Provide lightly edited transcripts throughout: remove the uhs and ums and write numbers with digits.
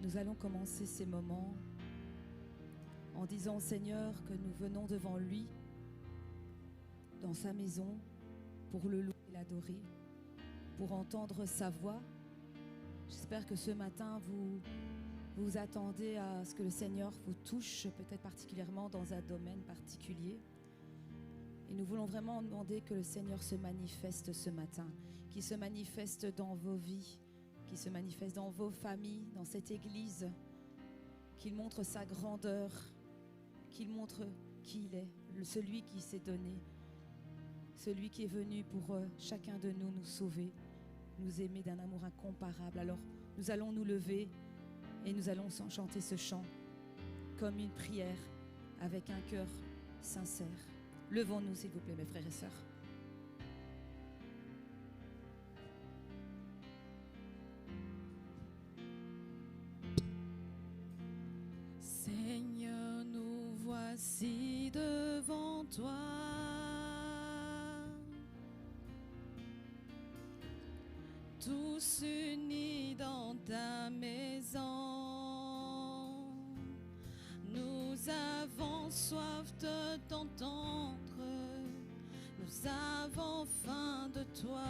Nous allons commencer ces moments en disant au Seigneur que nous venons devant lui, dans sa maison, pour le louer et l'adorer, pour entendre sa voix. J'espère que ce matin, vous attendez à ce que le Seigneur vous touche, peut-être particulièrement dans un domaine particulier. Et nous voulons vraiment demander que le Seigneur se manifeste ce matin, qu'il se manifeste dans vos vies, qu'il se manifeste dans vos familles, dans cette église, qu'il montre sa grandeur, qu'il montre qui il est, celui qui s'est donné, celui qui est venu pour chacun de nous sauver, nous aimer d'un amour incomparable. Alors nous allons nous lever et nous allons chanter ce chant comme une prière avec un cœur sincère. Levons-nous s'il vous plaît mes frères et sœurs. Seigneur, nous voici devant toi. Tous unis dans ta maison, nous avons soif de t'entendre, nous avons faim de toi,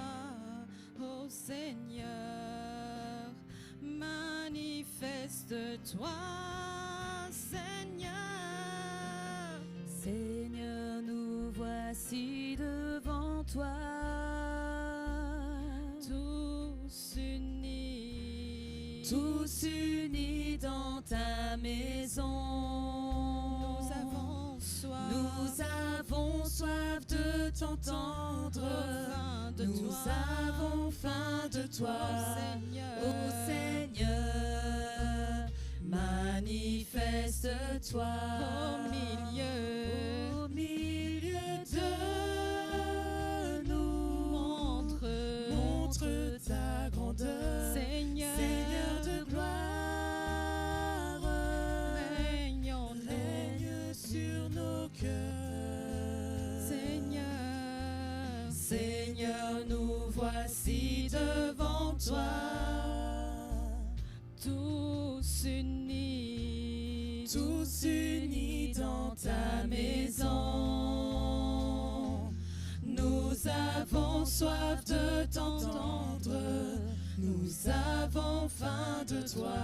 ô Seigneur, manifeste-toi, Seigneur. Seigneur, nous voici devant toi. Tous unis dans ta maison, nous avons soif de t'entendre, nous avons faim de toi, ô Seigneur, manifeste-toi au milieu de nous, montre ta grandeur, Seigneur de gloire, règne sur nos cœurs. Seigneur, nous voici devant toi, tous unis dans ta maison. Nous avons soif de t'entendre, nous avons faim de toi,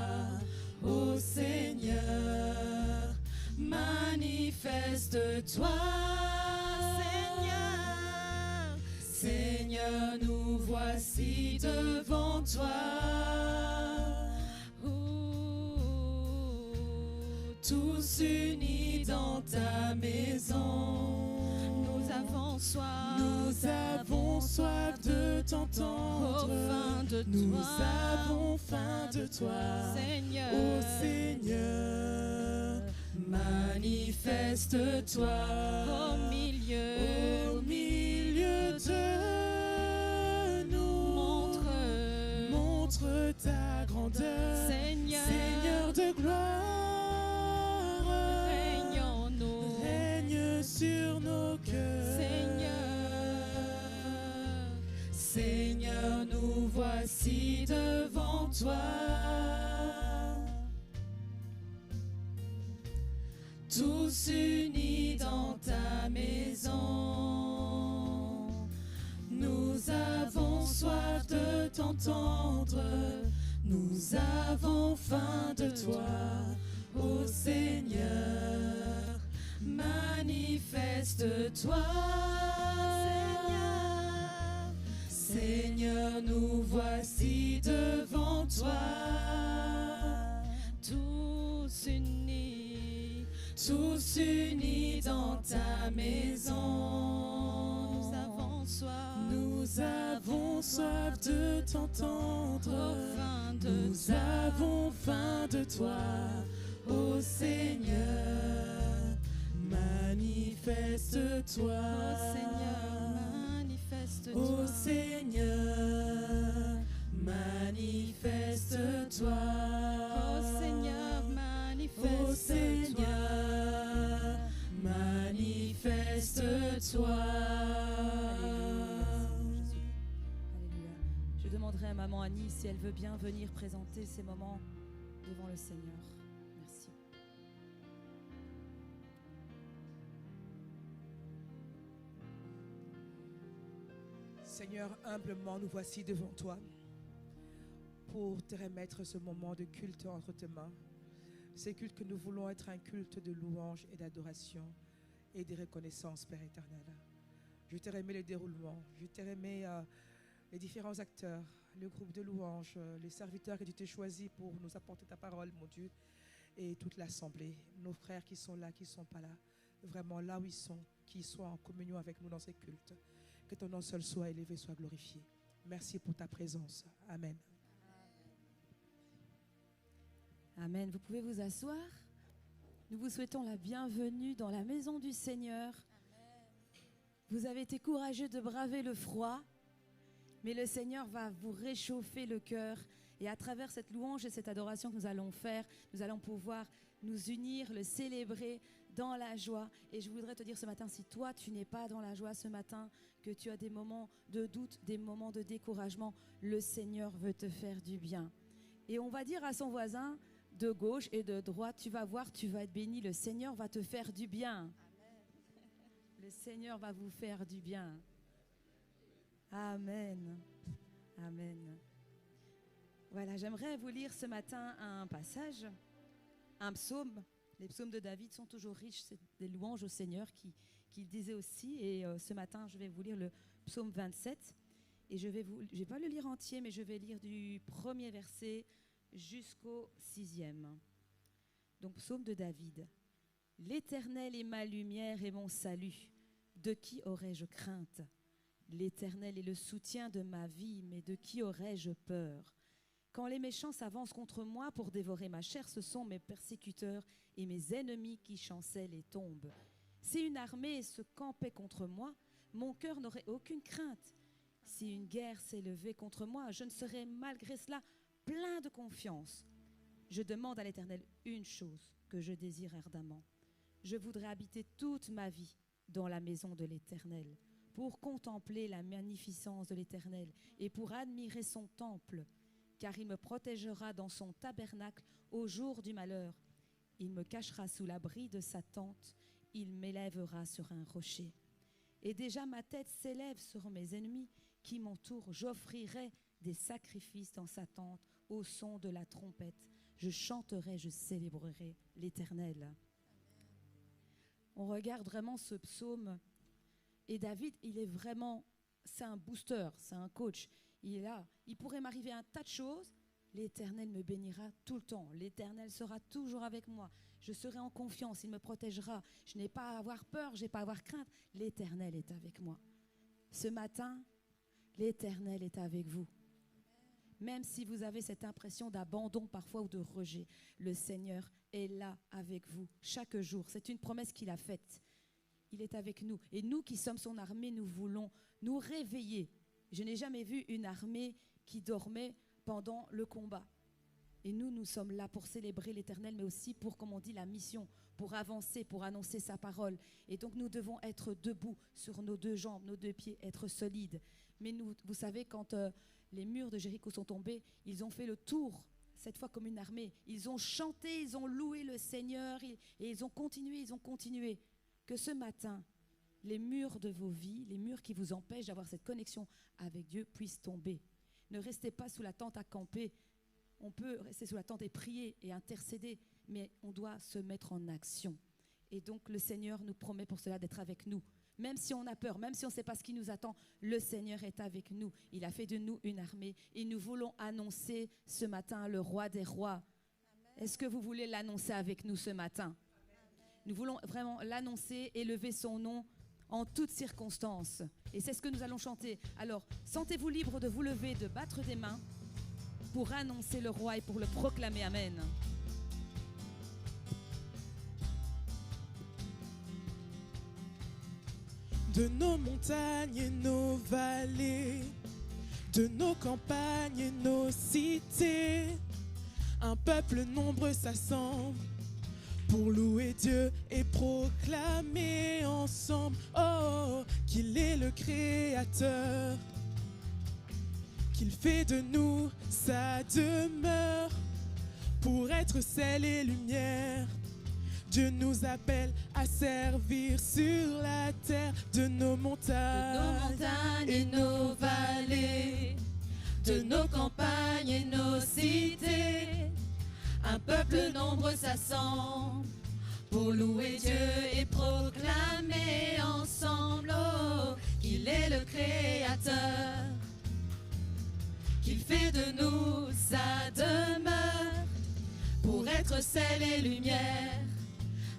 ô Seigneur, manifeste-toi, Seigneur. Seigneur, nous voici devant toi, tous unis dans ta maison. Nous avons soif de t'entendre, nous avons faim de toi, Seigneur. Ô Seigneur, manifeste-toi au milieu de nous, montre ta grandeur, Seigneur de gloire, règne sur nos cœurs, Seigneur, nous voici devant toi, tous unis dans ta maison. Nous avons soif de t'entendre, nous avons faim de toi, ô Seigneur, manifeste-toi, Seigneur, nous voici devant toi, tous unis dans ta maison. Nous avons soif de t'entendre, nous avons faim de toi, ô Seigneur, manifeste-toi, ô Seigneur, manifeste-toi, ô Seigneur, manifeste-toi. Alléluia. Je demanderai à maman Annie si elle veut bien venir présenter ces moments devant le Seigneur. Merci. Seigneur, humblement, nous voici devant toi pour te remettre ce moment de culte entre tes mains. Ce culte que nous voulons être un culte de louange et d'adoration et de reconnaissance, Père éternel. Je te remets le déroulement, je te remets les différents acteurs, le groupe de louange, les serviteurs que tu t'es choisis pour nous apporter ta parole, mon Dieu, et toute l'assemblée, nos frères qui sont là, qui ne sont pas là, vraiment là où ils sont, qu'ils soient en communion avec nous dans ces cultes. Que ton nom seul soit élevé, soit glorifié. Merci pour ta présence. Amen. Amen. Vous pouvez vous asseoir. Nous vous souhaitons la bienvenue dans la maison du Seigneur. Vous avez été courageux de braver le froid, mais le Seigneur va vous réchauffer le cœur. Et à travers cette louange et cette adoration que nous allons faire, nous allons pouvoir nous unir, le célébrer dans la joie. Et je voudrais te dire ce matin, si toi tu n'es pas dans la joie ce matin, que tu as des moments de doute, des moments de découragement, le Seigneur veut te faire du bien. Et on va dire à son voisin de gauche et de droite, tu vas voir, tu vas être béni, le Seigneur va te faire du bien. Amen. Le Seigneur va vous faire du bien. Amen. Amen. Voilà, j'aimerais vous lire ce matin un passage, un psaume. Les psaumes de David sont toujours riches, c'est des louanges au Seigneur qu'il disait aussi. Et ce matin, je vais vous lire le psaume 27. Et je vais pas le lire entier, mais je vais lire du premier verset jusqu'au 6e. Donc, psaume de David. « L'Éternel est ma lumière et mon salut. De qui aurais-je crainte? L'Éternel est le soutien de ma vie, mais de qui aurais-je peur? Quand les méchants s'avancent contre moi pour dévorer ma chair, ce sont mes persécuteurs et mes ennemis qui chancellent et tombent. Si une armée se campait contre moi, mon cœur n'aurait aucune crainte. Si une guerre s'élevait contre moi, je ne serais malgré cela plein de confiance. Je demande à l'Éternel une chose que je désire ardemment. Je voudrais habiter toute ma vie dans la maison de l'Éternel, pour contempler la magnificence de l'Éternel et pour admirer son temple, car il me protégera dans son tabernacle au jour du malheur. Il me cachera sous l'abri de sa tente, il m'élèvera sur un rocher. Et déjà ma tête s'élève sur mes ennemis qui m'entourent. J'offrirai des sacrifices dans sa tente au son de la trompette. Je chanterai, je célébrerai l'Éternel. On regarde vraiment ce psaume. Et David, c'est un booster, c'est un coach. Il est là. Il pourrait m'arriver un tas de choses. L'Éternel me bénira tout le temps. L'Éternel sera toujours avec moi. Je serai en confiance, il me protégera. Je n'ai pas à avoir peur, je n'ai pas à avoir crainte. L'Éternel est avec moi. Ce matin, l'Éternel est avec vous. Même si vous avez cette impression d'abandon parfois ou de rejet, le Seigneur est là avec vous chaque jour. C'est une promesse qu'il a faite. Il est avec nous. Et nous qui sommes son armée, nous voulons nous réveiller. Je n'ai jamais vu une armée qui dormait pendant le combat. Et nous sommes là pour célébrer l'Éternel, mais aussi pour, comme on dit, la mission, pour avancer, pour annoncer sa parole. Et donc nous devons être debout sur nos deux jambes, nos deux pieds, être solides. Mais vous savez, quand les murs de Jéricho sont tombés, ils ont fait le tour, cette fois comme une armée. Ils ont chanté, ils ont loué le Seigneur et ils ont continué. Que ce matin, les murs de vos vies, les murs qui vous empêchent d'avoir cette connexion avec Dieu puissent tomber. Ne restez pas sous la tente à camper. On peut rester sous la tente et prier et intercéder, mais on doit se mettre en action. Et donc le Seigneur nous promet pour cela d'être avec nous. Même si on a peur, même si on ne sait pas ce qui nous attend, le Seigneur est avec nous. Il a fait de nous une armée et nous voulons annoncer ce matin le roi des rois. Amen. Est-ce que vous voulez l'annoncer avec nous ce matin? Amen. Nous voulons vraiment l'annoncer, élever son nom en toutes circonstances. Et c'est ce que nous allons chanter. Alors, sentez-vous libre de vous lever, de battre des mains pour annoncer le roi et pour le proclamer. Amen. De nos montagnes et nos vallées, de nos campagnes et nos cités, un peuple nombreux s'assemble pour louer Dieu et proclamer ensemble, oh, qu'il est le Créateur, qu'il fait de nous sa demeure, pour être sel et lumière. Dieu nous appelle à servir sur la terre de nos montagnes, et nos vallées, de nos campagnes et nos cités. Un peuple nombreux s'assemble pour louer Dieu et proclamer ensemble qu'il est le Créateur, qu'il fait de nous sa demeure. Pour être sel et lumière,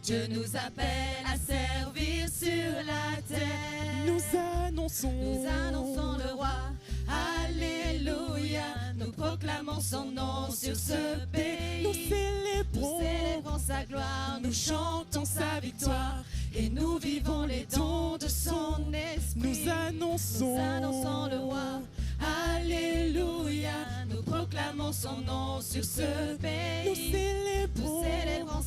Dieu nous appelle à servir sur la terre. Nous annonçons le roi, alléluia. Nous proclamons son nom sur ce pays. Nous célébrons sa gloire, nous chantons sa victoire. Et nous vivons les dons de son esprit. Nous annonçons le roi, alléluia. Nous proclamons son nom sur ce pays. Nous célébrons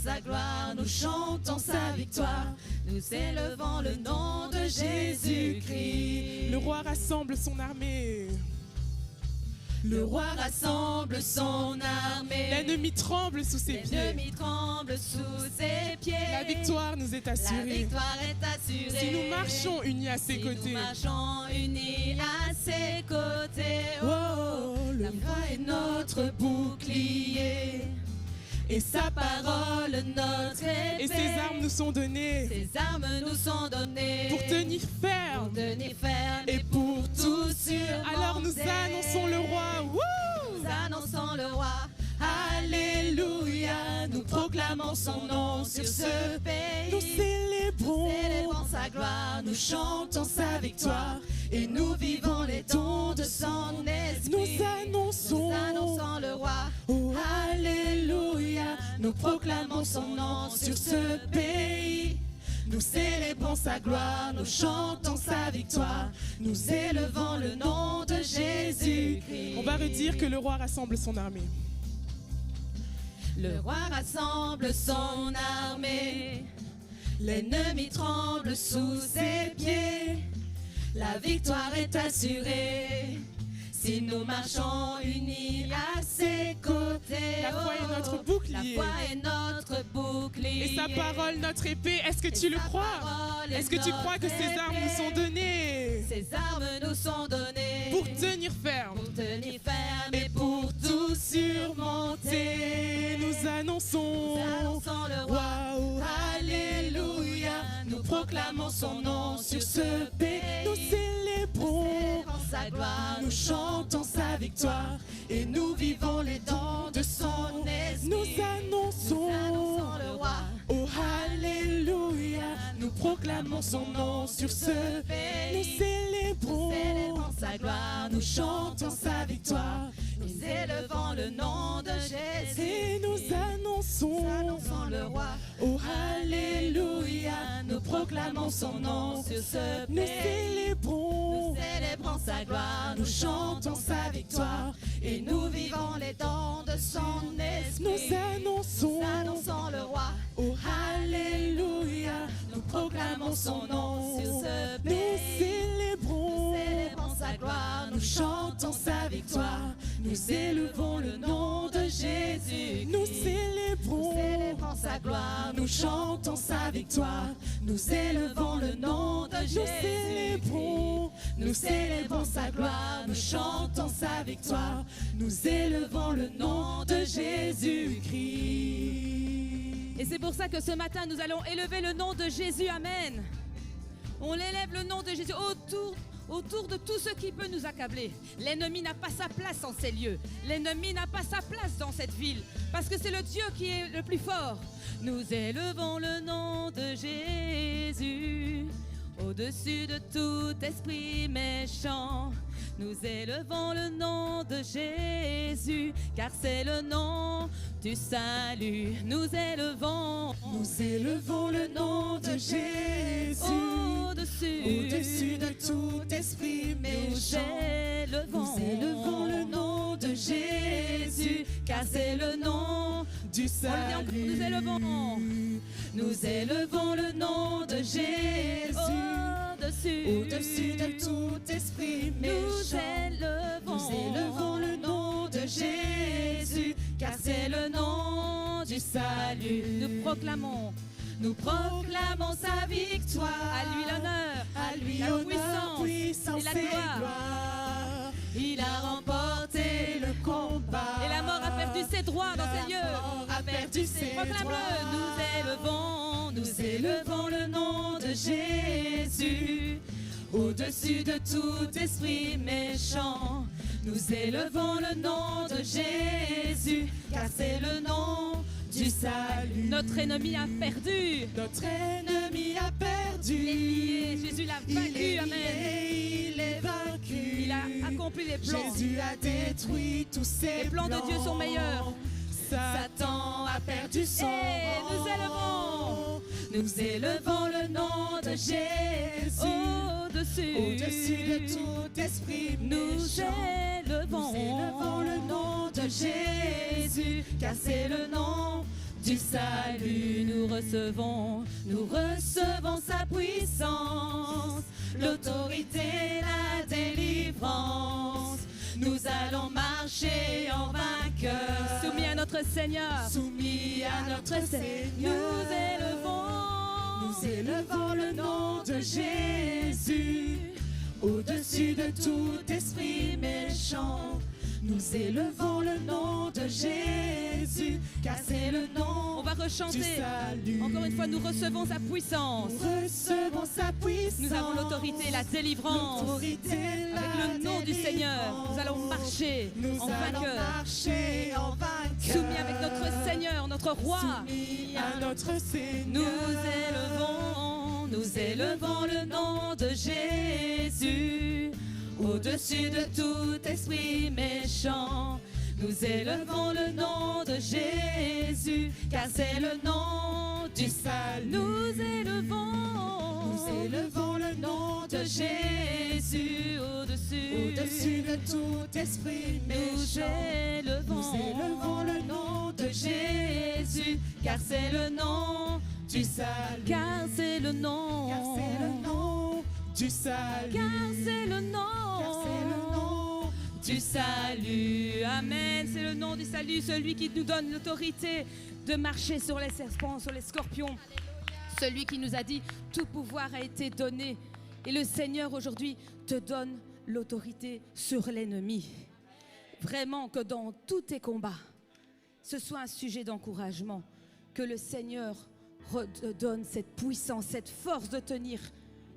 sa gloire, nous chantons sa victoire. Nous élevons le nom de Jésus-Christ. Le roi rassemble son armée. Le roi rassemble son armée. L'ennemi tremble sous ses pieds. L'ennemi tremble sous ses pieds. La victoire nous est La assurée. victoire est assurée. Si nous marchons unis à ses côtés. Nous marchons unis à ses côtés. Oh, La foi est notre bouclier. Et sa parole notre épée. Et ses armes nous sont données. Ses armes nous sont données. Pour tenir ferme. Et pour tout surmonter. Alors nous annonçons le roi. Nous annonçons le roi. Alléluia. Nous proclamons son nom sur ce pays. Nous célébrons sa gloire. Nous chantons sa victoire. Et nous vivons les dons de son esprit. Nous annonçons le roi. Oh, alléluia. Nous proclamons son nom sur ce pays. Nous célébrons sa gloire, nous chantons sa victoire. Nous élevons le nom de Jésus-Christ. On va redire que le roi rassemble son armée. Le roi rassemble son armée. L'ennemi tremble sous ses pieds. La victoire est assurée. Si nous marchons unis à ses côtés. La foi est notre bouclier. La foi est notre bouclier. Et sa parole notre épée. Est-ce que tu le crois? Est-ce que tu crois que ces armes nous sont données? Ces armes nous sont données. Pour tenir ferme. Pour tenir ferme et pour tout surmonter. Nous annonçons le roi. Wow. Alléluia. Nous proclamons son nom sur ce pays. Nous célébrons sa gloire. Nous chantons sa victoire. Et nous vivons les dons de son esprit. Nous annonçons le roi. Oh, alléluia. Nous proclamons son nom sur ce pays. Nous célébrons sa gloire. Nous chantons sa victoire. Nous élevons le nom de Jésus. Et nous annonçons le roi. Oh, alléluia. Nous proclamons son nom sur ce pays. Nous célébrons sa gloire. Nous chantons sa victoire. Et nous vivons les dons de son esprit. Nous annonçons le roi. Oh, Alléluia, nous proclamons son nom sur ce pays. Nous célébrons sa gloire, nous chantons sa victoire. Nous élevons le nom de Jésus. Nous célébrons sa gloire, nous chantons sa victoire. Nous élevons le nom de Jésus. Nous célébrons sa gloire, nous chantons sa victoire. Nous élevons le nom de Jésus-Christ. Et c'est pour ça que ce matin, nous allons élever le nom de Jésus. Amen. On élève le nom de Jésus autour de tout ce qui peut nous accabler. L'ennemi n'a pas sa place en ces lieux. L'ennemi n'a pas sa place dans cette ville. Parce que c'est le Dieu qui est le plus fort. Nous élevons le nom de Jésus au-dessus de tout esprit méchant. Nous élevons le nom de Jésus, car c'est le nom du salut. Nous élevons le nom de Jésus au-dessus de tout esprit méchant. Nous élevons le nom de Jésus, car c'est le nom du salut. Nous élevons le nom de Jésus au-dessus de tout esprit méchant. Nous élevons le nom de Jésus, car c'est le nom salut. Nous proclamons sa victoire. À lui l'honneur, À lui la honneur, puissance et la gloire. Il a remporté le combat. Et la mort a perdu ses droits dans ces lieux. A perdu ses Proclame-le, Nous élevons le nom de Jésus au-dessus de tout esprit méchant. Nous élevons le nom de Jésus, car c'est le nom du salut. Notre ennemi a perdu. Notre ennemi a perdu. Il est lié. Jésus l'a vaincu. Amen. Il est vaincu. Il a accompli les plans. Jésus a détruit tous ses Les plans de Dieu sont meilleurs. Satan a perdu son Et nous élevons. Nous élevons le nom de Jésus Au-dessus de tout esprit nous méchant. élevons. Nous élevons le nom de Jésus, car c'est le nom du salut. Nous recevons sa puissance, l'autorité, la délivrance. Nous allons marcher en vainqueur, Soumis à notre Seigneur. soumis à notre Seigneur. Nous élevons le nom de Jésus au-dessus de tout esprit méchant. Nous élevons le nom de Jésus, car c'est le nom On va Du rechanter. salut. Encore une fois, nous recevons sa puissance. Nous recevons sa puissance. Nous avons l'autorité et la délivrance. L'autorité, Avec le nom du Seigneur, nous allons marcher Nous en allons vainqueur. marcher en vainqueur. Soumis avec notre Seigneur, notre roi. Soumis à notre Seigneur. Nous élevons le nom de Jésus au-dessus de tout esprit méchant. Nous élevons le nom de Jésus, car c'est le nom du salut. Nous élevons. Nous élevons le nom de Jésus Au-dessus de tout esprit méchant. Nous élevons le nom de Jésus, car c'est le nom du salut. Car c'est le nom. Car c'est le nom du salut. Car c'est le nom. Car c'est le nom Du salut. Amen. C'est le nom du salut, celui qui nous donne l'autorité de marcher sur les serpents, sur les scorpions. Celui qui nous a dit tout pouvoir a été donné. Et le Seigneur aujourd'hui te donne l'autorité sur l'ennemi. Vraiment que dans tous tes combats, ce soit un sujet d'encouragement, que le Seigneur redonne cette puissance, cette force de tenir.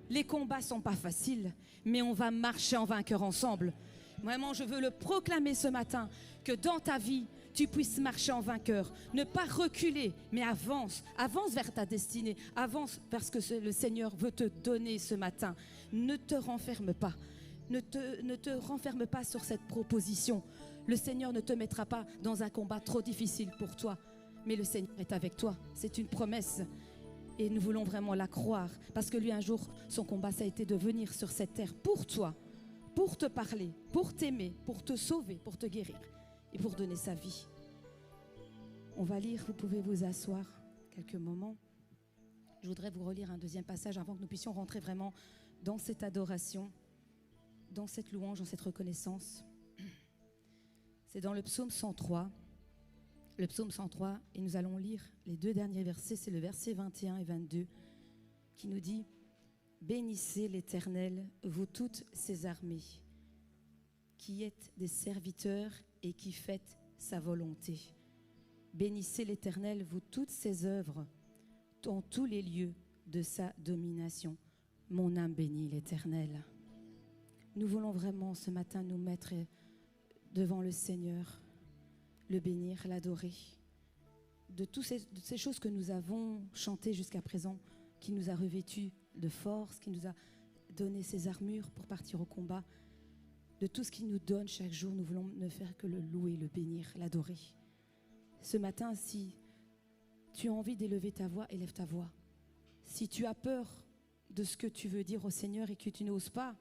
Les combats ne sont pas faciles, mais on va marcher en vainqueur ensemble. Vraiment, je veux le proclamer ce matin, que dans ta vie, tu puisses marcher en vainqueur. Ne pas reculer, mais avance. Avance vers ta destinée. Avance vers ce que le Seigneur veut te donner ce matin. Ne te renferme pas. Ne te renferme pas sur cette proposition. Le Seigneur ne te mettra pas dans un combat trop difficile pour toi. Mais le Seigneur est avec toi. C'est une promesse. Et nous voulons vraiment la croire. Parce que lui, un jour, son combat, ça a été de venir sur cette terre pour toi. Pour te parler, pour t'aimer, pour te sauver, pour te guérir et pour donner sa vie. On va lire, vous pouvez vous asseoir quelques moments. Je voudrais vous relire un deuxième passage avant que nous puissions rentrer vraiment dans cette adoration, dans cette louange, dans cette reconnaissance. C'est dans le psaume 103. Le psaume 103, et nous allons lire les deux derniers versets, c'est le verset 21 et 22, qui nous dit « Bénissez l'Éternel, vous toutes ses armées, qui êtes des serviteurs et qui faites sa volonté. Bénissez l'Éternel, vous toutes ses œuvres, dans tous les lieux de sa domination. Mon âme bénit l'Éternel. » Nous voulons vraiment ce matin nous mettre devant le Seigneur, le bénir, l'adorer. De toutes ces choses que nous avons chantées jusqu'à présent, qui nous a revêtus de force, qui nous a donné ses armures pour partir au combat. De tout ce qu'il nous donne chaque jour, nous voulons ne faire que le louer, le bénir, l'adorer. Ce matin, si tu as envie d'élever ta voix, élève ta voix. Si tu as peur de ce que tu veux dire au Seigneur et que tu n'oses pas,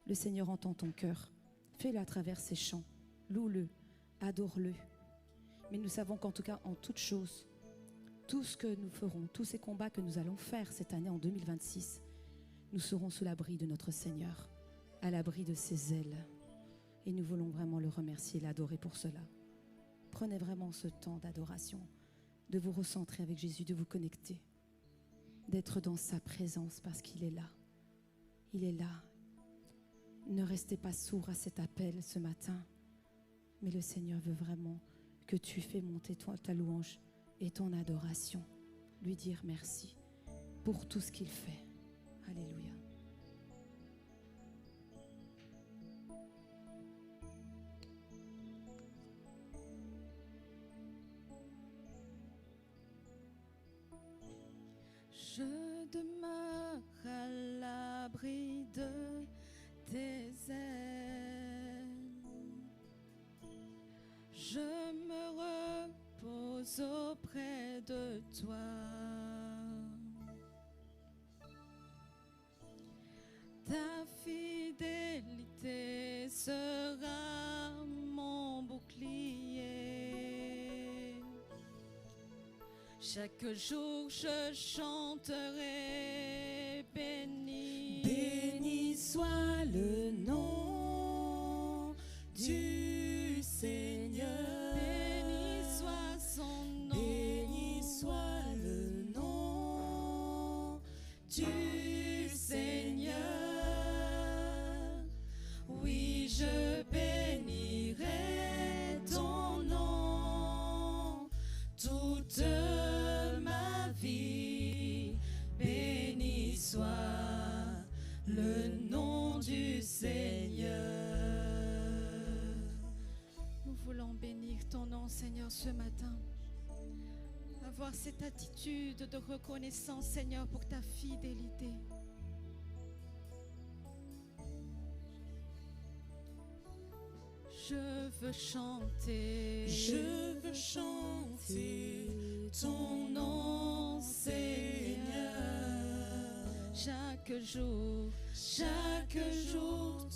le Seigneur entend ton cœur. Fais-le à travers ces chants. Loue-le, adore-le. Mais nous savons qu'en tout cas, en toute chose, tout ce que nous ferons, tous ces combats que nous allons faire cette année en 2026, nous serons sous l'abri de notre Seigneur, à l'abri de ses ailes. Et nous voulons vraiment le remercier, l'adorer pour cela. Prenez vraiment ce temps d'adoration, de vous recentrer avec Jésus, de vous connecter, d'être dans sa présence parce qu'il est là. Il est là. Ne restez pas sourds à cet appel ce matin, mais le Seigneur veut vraiment que tu fais monter ta louange et ton adoration. Lui dire merci pour tout ce qu'il fait. Alléluia. Je demeure à l'abri de tes ailes. Je me repose auprès de toi. Ta fidélité sera mon bouclier. Chaque jour je chanterai béni. Béni soit le nom du Seigneur. Béni soit son nom. Béni soit le nom du Seigneur. Oui, je bénirai ton nom toute ma vie. Béni soit le nom du Seigneur. Nous voulons bénir ton nom, Seigneur, ce matin. Avoir cette attitude de reconnaissance, Seigneur, pour ta fidélité. Je veux chanter ton nom, Seigneur. Chaque jour,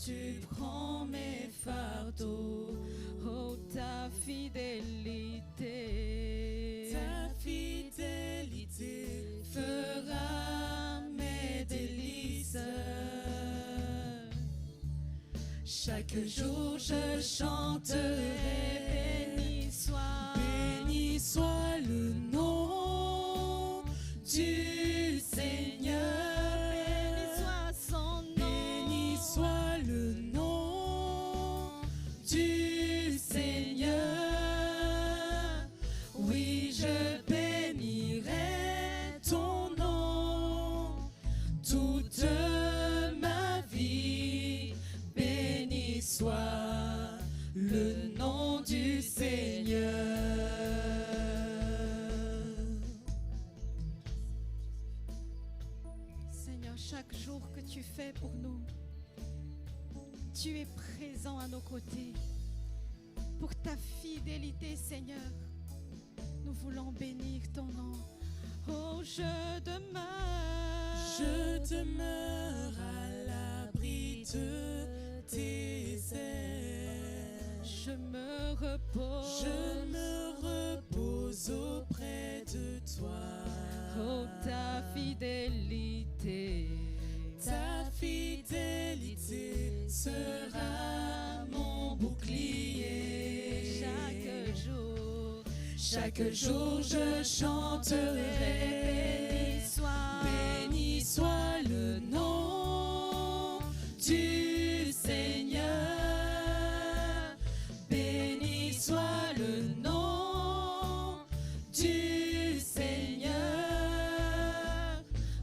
tu prends mes fardeaux. Oh, ta fidélité fera mes délices. Chaque jour je chanterai, béni soit le nom du Seigneur. béni soit son nom. Béni soit le nom du Seigneur. Oui, je bénirai ton nom toute ma vie. Béni soit le nom du Seigneur. Seigneur, chaque jour que tu fais pour nous, tu es présent à nos côtés. Pour ta fidélité, Seigneur, nous voulons bénir ton nom. Oh, je demeure à l'abri de tes ailes. Je me repose auprès de toi. Oh, ta fidélité sera mon bouclier. Chaque jour je chanterai, béni soit le nom du Seigneur. Béni soit le nom du Seigneur.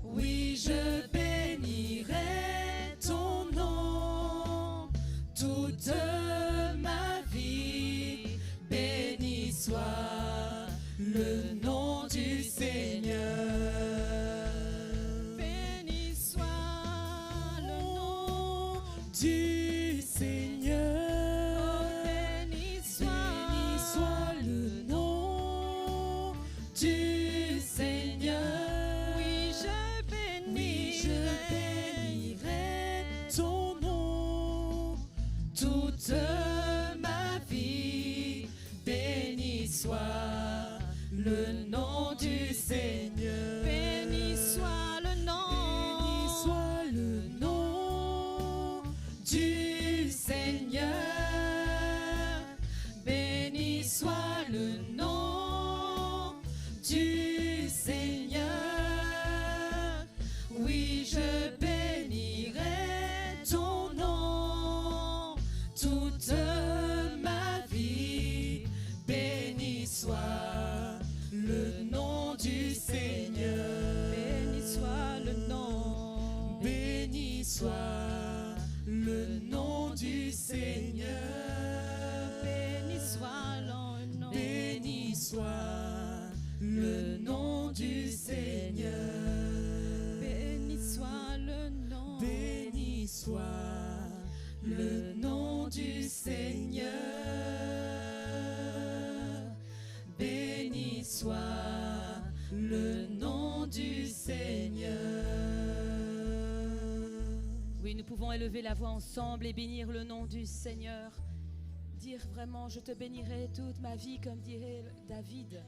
Oui, je bénirai ton nom toute ma vie. Béni soit le nom du Seigneur. Béni élever la voix ensemble et bénir le nom du Seigneur. Dire vraiment, je te bénirai toute ma vie, comme dirait David.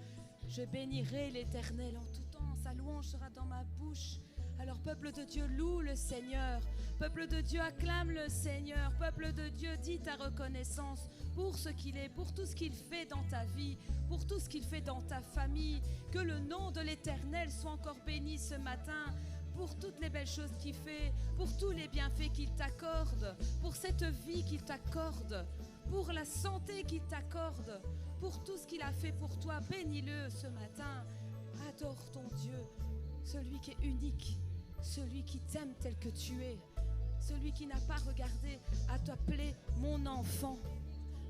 Je bénirai l'Éternel en tout temps, sa louange sera dans ma bouche. Alors peuple de Dieu, loue le Seigneur. Peuple de Dieu, acclame le Seigneur. Peuple de Dieu, dis ta reconnaissance pour ce qu'il est, pour tout ce qu'il fait dans ta vie, pour tout ce qu'il fait dans ta famille. Que le nom de l'Éternel soit encore béni ce matin, pour toutes les belles choses qu'il fait, pour tous les bienfaits qu'il t'accorde, pour cette vie qu'il t'accorde, pour la santé qu'il t'accorde, pour tout ce qu'il a fait pour toi. Bénis-le ce matin. Adore ton Dieu, celui qui est unique, celui qui t'aime tel que tu es, celui qui n'a pas regardé à t'appeler mon enfant.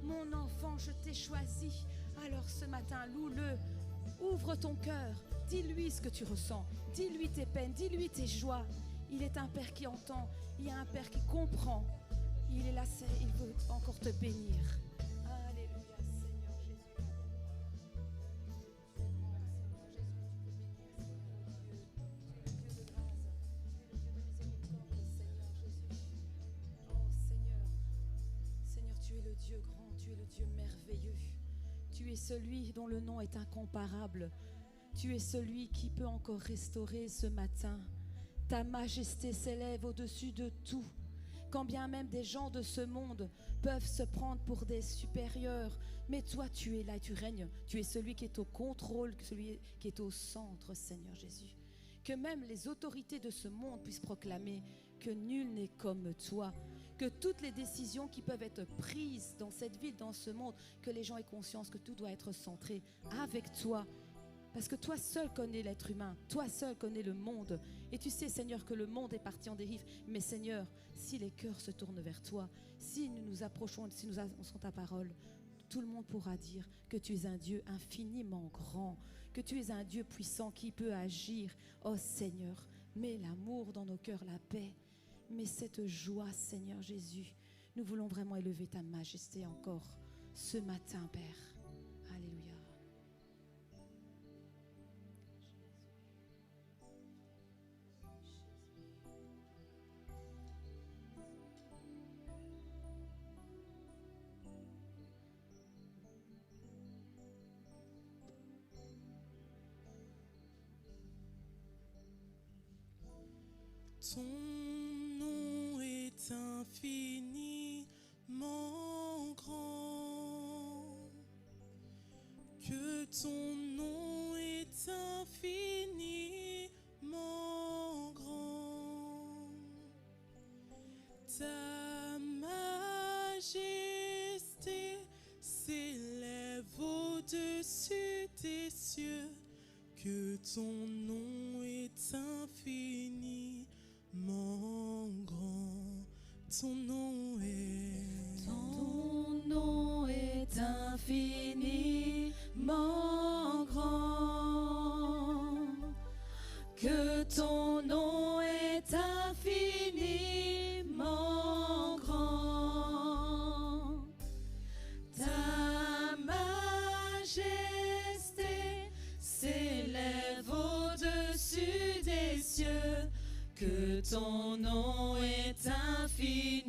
Mon enfant, je t'ai choisi. Alors ce matin, loue-le. Ouvre ton cœur. Dis-lui ce que tu ressens. Dis-lui tes peines. Dis-lui tes joies. Il est un Père qui entend. Il y a un Père qui comprend. Il est là, il veut encore te bénir. Alléluia, Seigneur Jésus. Tu es le Dieu grand, tu es le Dieu merveilleux. Tu es celui dont le nom est incomparable. Tu es celui qui peut encore restaurer ce matin. Ta majesté s'élève au-dessus de tout. Quand bien même des gens de ce monde peuvent se prendre pour des supérieurs, mais toi tu es là et tu règnes. Tu es celui qui est au contrôle, celui qui est au centre, Seigneur Jésus. Que même les autorités de ce monde puissent proclamer que nul n'est comme toi. Que toutes les décisions qui peuvent être prises dans cette ville, dans ce monde, que les gens aient conscience que tout doit être centré avec toi. Parce que toi seul connais l'être humain, toi seul connais le monde. Et tu sais, Seigneur, que le monde est parti en dérive. Mais Seigneur, si les cœurs se tournent vers toi, si nous nous approchons, si nous annonçons ta parole, tout le monde pourra dire que tu es un Dieu infiniment grand, que tu es un Dieu puissant qui peut agir. Oh Seigneur, mets l'amour dans nos cœurs, la paix. Mais cette joie, Seigneur Jésus, nous voulons vraiment élever ta majesté encore ce matin, Père. Alléluia. Ton nom est infiniment grand, que ton nom est infiniment grand. Ta majesté s'élève au-dessus des cieux, que ton nom est infiniment grand. Ton nom est infiniment grand, que ton nom est infiniment grand. Ta majesté s'élève au-dessus des cieux, que ton nom est infiniment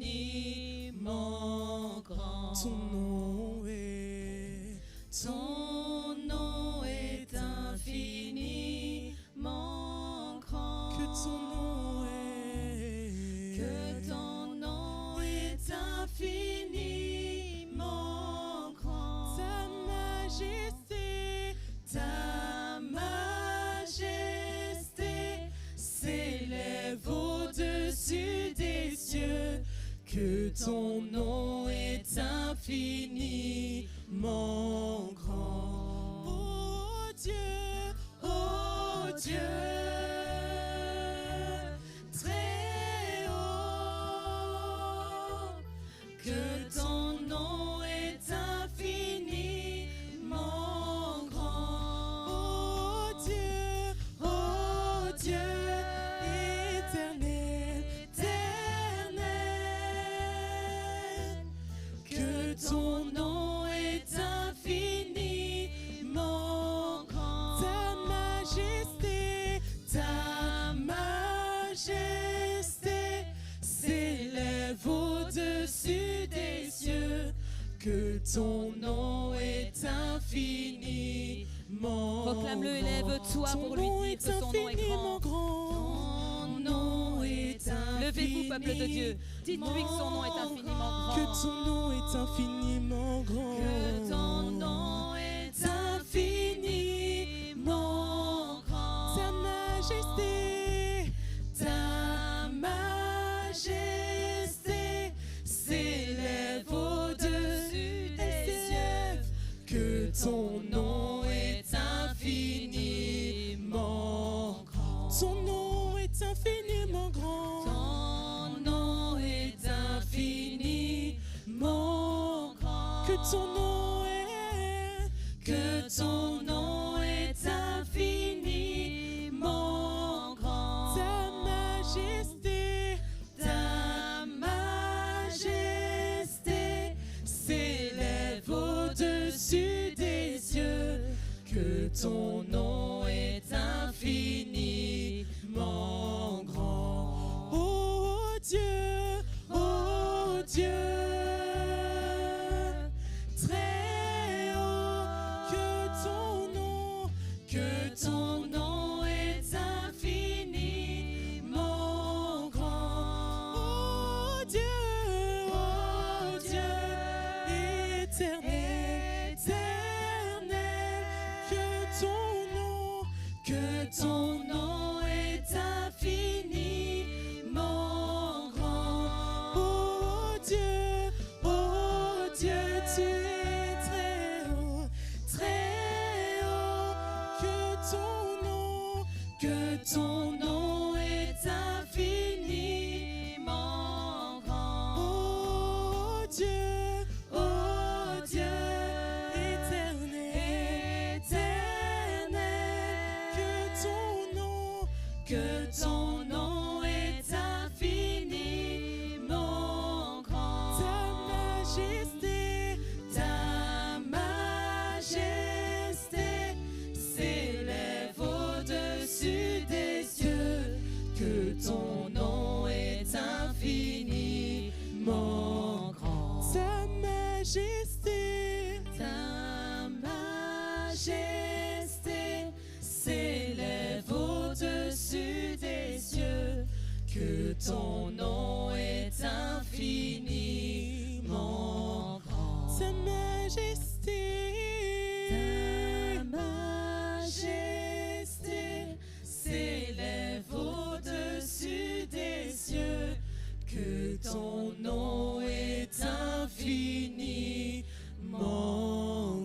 grand. Ton nom est infiniment grand. Que ton nom est infiniment grand. Ta majesté s'élève au-dessus des cieux, que ton nom est infiniment grand. Oh Dieu, très haut, que ton nom est infiniment grand. Oh Dieu, éternel, que ton nom est infiniment ton nom est infiniment Proclame-le, élève-toi Ton pour nom lui est dire que son nom est infiniment grand. Ton nom est infiniment Levez-vous, peuple de Dieu. Dites-lui que son nom est infiniment grand. Que ton nom est infiniment grand. Que ton nom est infiniment grand. Ta majesté, Ta majesté s'élève au-dessus des cieux. que Ton nom est infiniment grand. ton nom est infiniment grand. Ton nom est infiniment grand. Que ton nom Que ton nom est infiniment grand. ta majesté, Ta majesté s'élève au-dessus des cieux. Que ton nom est infiniment grand. oh Dieu, très haut, Que ton nom est infiniment grand. oh Dieu, éternel, Que ton nom est infiniment grand. oh Dieu, tu es très haut, Que ton nom est infiniment grand. oh Dieu, éternel, que ton nom est infiniment grand. ta majesté s'élève au-dessus des cieux. Que ton nom est infiniment grand. ta majesté, Ta majesté s'élève au-dessus des cieux. Que ton nom est infiniment grand. ta majesté, Ta majesté s'élève au-dessus des cieux. Que ton nom est infiniment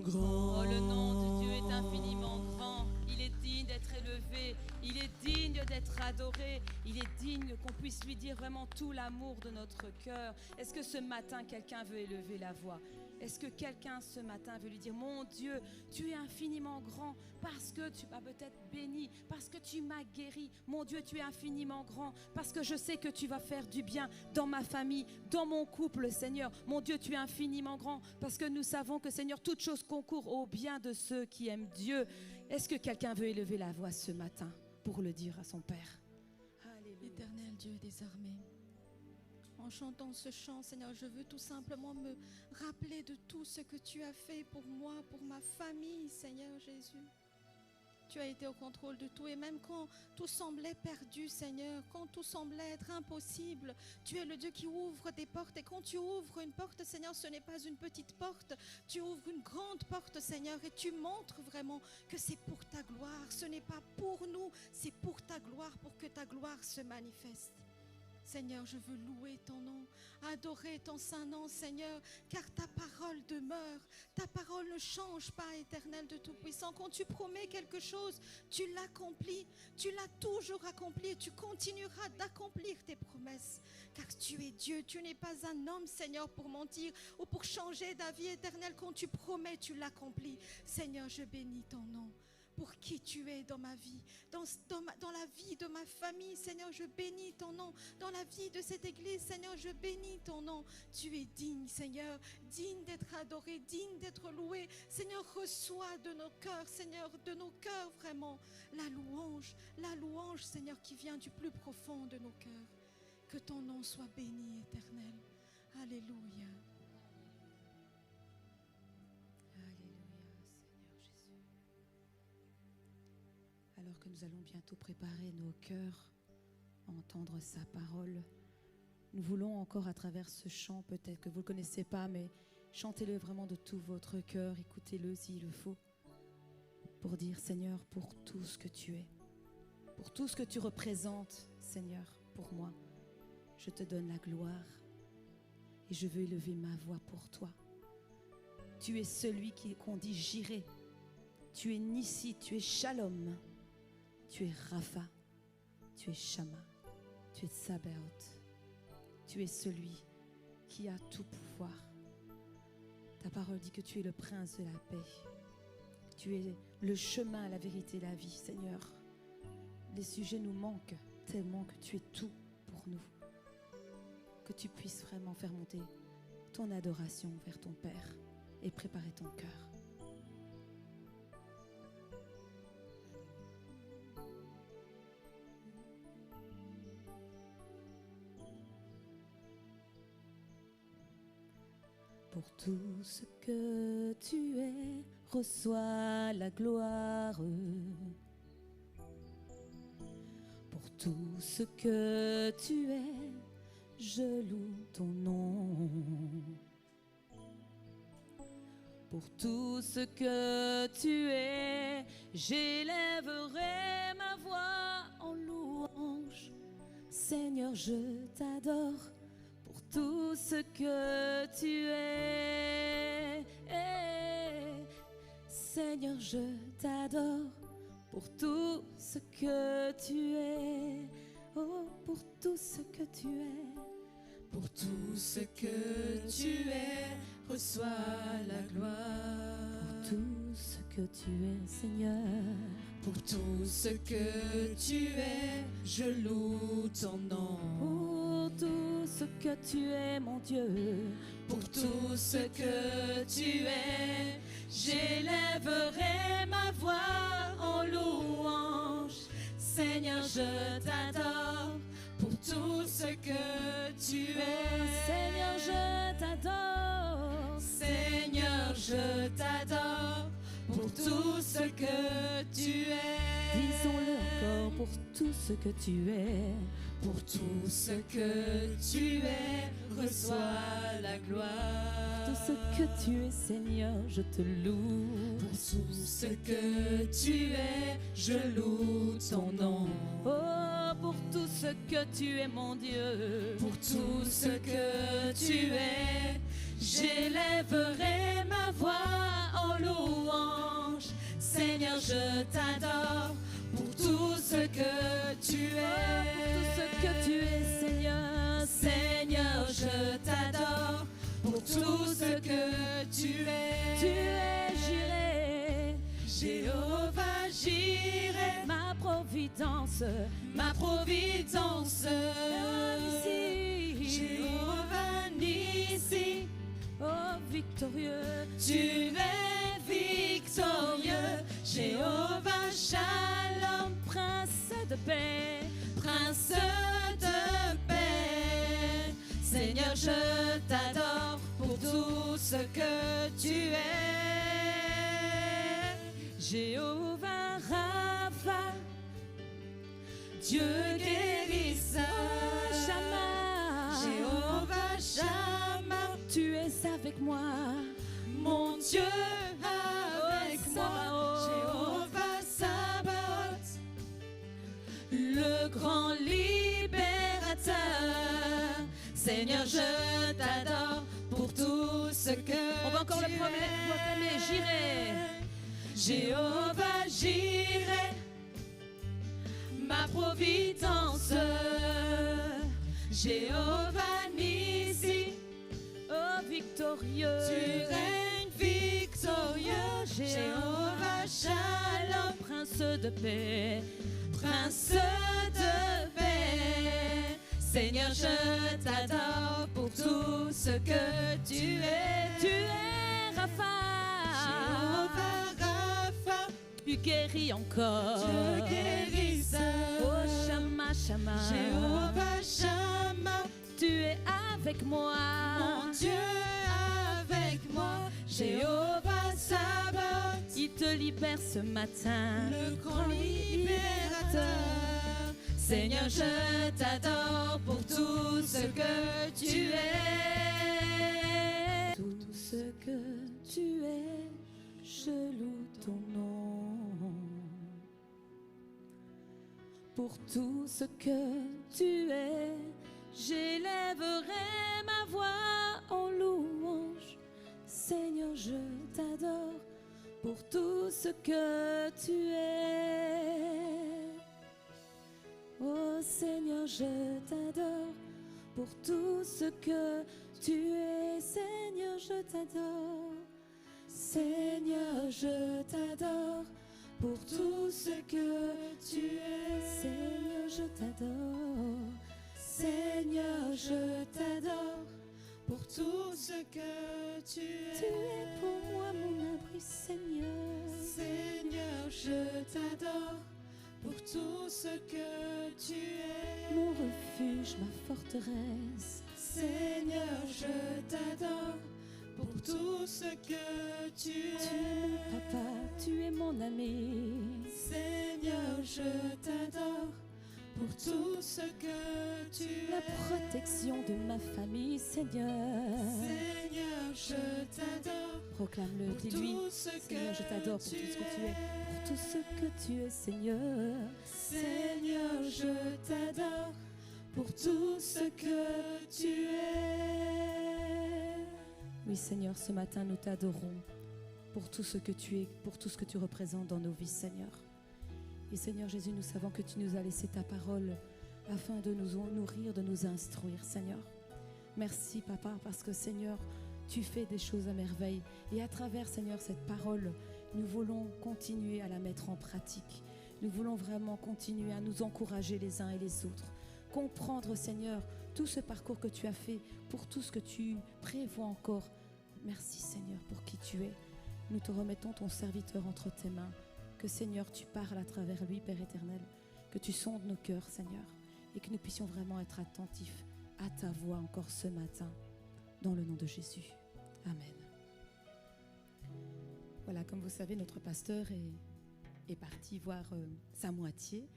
grand. Oh, le nom de Dieu est infiniment grand. Il est digne d'être élevé. Il est digne d'être adoré. Il est digne qu'on puisse lui dire vraiment tout l'amour de notre cœur. Est-ce que ce matin, quelqu'un veut élever la voix? Est-ce que quelqu'un ce matin veut lui dire, mon Dieu, tu es infiniment grand parce que tu m'as peut-être béni, parce que tu m'as guéri. Mon Dieu, tu es infiniment grand parce que je sais que tu vas faire du bien dans ma famille, dans mon couple, Seigneur. Mon Dieu, tu es infiniment grand parce que nous savons que, Seigneur, toute chose concourt au bien de ceux qui aiment Dieu. Est-ce que quelqu'un veut élever la voix ce matin pour le dire à son Père? Alléluia. Éternel Dieu des armées, en chantant ce chant, Seigneur, je veux tout simplement me rappeler de tout ce que tu as fait pour moi, pour ma famille, Seigneur Jésus. Tu as été au contrôle de tout et même quand tout semblait perdu, Seigneur, quand tout semblait être impossible, tu es le Dieu qui ouvre des portes et quand tu ouvres une porte, Seigneur, ce n'est pas une petite porte, tu ouvres une grande porte, Seigneur, et tu montres vraiment que c'est pour ta gloire, ce n'est pas pour nous, c'est pour ta gloire, pour que ta gloire se manifeste. Seigneur, je veux louer ton nom, adorer ton saint nom, Seigneur, car ta parole demeure. Ta parole ne change pas, Éternel de Tout-Puissant. Quand tu promets quelque chose, tu l'accomplis. Tu l'as toujours accompli et tu continueras d'accomplir tes promesses. Car tu es Dieu, tu n'es pas un homme, Seigneur, pour mentir ou pour changer d'avis, Éternel. Quand tu promets, tu l'accomplis. Seigneur, je bénis ton nom. Pour qui tu es dans ma vie, dans la vie de ma famille, Seigneur, je bénis ton nom. Dans la vie de cette église, Seigneur, je bénis ton nom. Tu es digne, Seigneur, digne d'être adoré, digne d'être loué. Seigneur, reçois de nos cœurs, Seigneur, de nos cœurs vraiment, la louange, Seigneur, qui vient du plus profond de nos cœurs. Que ton nom soit béni, Éternel. Alléluia. alors que nous allons bientôt préparer nos cœurs à entendre sa parole, nous voulons encore à travers ce chant, peut-être que vous ne le connaissez pas, mais chantez-le vraiment de tout votre cœur, écoutez-le s'il le faut, pour dire Seigneur, pour tout ce que tu es, pour tout ce que tu représentes, Seigneur, pour moi, je te donne la gloire et je veux élever ma voix pour toi. Tu es celui qu'on dit Jireh, tu es Nissi, tu es Shalom, tu es Rapha, tu es Shama, tu es Sabaoth, tu es celui qui a tout pouvoir. Ta parole dit que tu es le prince de la paix, tu es le chemin, la vérité, la vie. Seigneur, les sujets nous manquent tellement que tu es tout pour nous. Que tu puisses vraiment faire monter ton adoration vers ton Père et préparer ton cœur. Pour tout ce que tu es, reçois la gloire. Pour tout ce que tu es, je loue ton nom. Pour tout ce que tu es, j'élèverai ma voix en louange. Seigneur, je t'adore. Pour tout ce que tu es, Seigneur, je t'adore. Pour tout ce que tu es, oh, pour tout ce que tu es. Pour tout ce que tu es, reçois la gloire. Pour tout ce que tu es, Seigneur. Pour tout ce que tu es, je loue ton nom. Pour tout ce que tu es, mon Dieu. Pour tout ce que tu es, j'élèverai ma voix en louange. Seigneur, je t'adore. Pour tout ce que tu es, Seigneur, je t'adore. Seigneur, je t'adore. Pour tout ce que tu es, disons-le encore, pour tout ce que tu es. Pour tout ce que tu es, reçois la gloire. Pour tout ce que tu es, Seigneur, je te loue. Pour tout ce que tu es, je loue ton nom. Oh, pour tout ce que tu es, mon Dieu. Pour tout ce que tu es, j'élèverai ma voix en louange. Seigneur, je t'adore. Pour tout ce que tu es, pour tout ce que tu es, Seigneur. Seigneur, je t'adore. Pour tout ce que tu es Jireh, Jéhovah Jireh, ma providence, ma providence. Nissi, Jéhovah Nissi, oh victorieux, tu es victorieux. Jéhovah Shalom, prince de paix, prince de paix. Seigneur, je t'adore pour tout ce que tu es. Jéhovah Rapha, Dieu guérisseur. Shama, Jéhovah Shama, tu es avec moi. mon Dieu avec moi. Jéhovah Sabaoth, le grand libérateur. Seigneur, je t'adore pour tout ce que On va encore tu le proclamer, Jireh. Jéhovah Jireh, ma providence. Jéhovah Nissi, Oh victorieux, tu règnes victorieux. Jéhovah Shalom, prince de paix, prince de paix. Seigneur, je t'adore pour tout ce que tu es. tu es Rapha, Jéhovah Rapha, tu guéris encore. Dieu guérisseur. Oh Shama, Shama, Jéhovah Shama, tu es avec moi. mon Dieu avec moi. Jéhovah Sabaoth, Il te libère ce matin. le grand libérateur. Seigneur, je t'adore pour tout ce que tu es. Tout ce que tu es, je loue ton nom. Pour tout ce que tu es, j'élèverai ma voix en louange. Seigneur, je t'adore pour tout ce que tu es. Oh Seigneur, je t'adore pour tout ce que tu es. Seigneur, je t'adore. Seigneur, je t'adore pour tout ce que tu es. Seigneur, je t'adore. Seigneur, je t'adore Pour tout ce que tu Tu es es. pour moi mon abri, Seigneur. Seigneur, je t'adore pour tout ce que tu es. Mon refuge, ma forteresse. Seigneur, je t'adore pour tout ce que tu Tu es es. mon papa, tu es mon ami. Seigneur, je t'adore pour tout ce que tu La es. protection de ma famille, Seigneur. Seigneur, je t'adore Proclame-le, pour dis-lui. tout ce Seigneur, je t'adore pour que tout ce que tu es. es. Pour tout ce que tu es, Seigneur. Seigneur, je t'adore pour tout ce que tu es. Oui, Seigneur, ce matin, nous t'adorons pour tout ce que tu es, pour tout ce que tu représentes dans nos vies, Seigneur. Et Seigneur Jésus, nous savons que tu nous as laissé ta parole afin de nous nourrir, de nous instruire, Seigneur. Merci, Papa, parce que, Seigneur, tu fais des choses à merveille. Et à travers, Seigneur, cette parole, nous voulons continuer à la mettre en pratique. Nous voulons vraiment continuer à nous encourager les uns et les autres. Comprendre, Seigneur, tout ce parcours que tu as fait, pour tout ce que tu prévois encore. Merci, Seigneur, pour qui tu es. Nous te remettons ton serviteur entre tes mains. Que, Seigneur, tu parles à travers lui, Père éternel. Que tu sondes nos cœurs, Seigneur. Et que nous puissions vraiment être attentifs à ta voix encore ce matin. Dans le nom de Jésus. Amen. Voilà, comme vous savez, notre pasteur est parti voir sa moitié.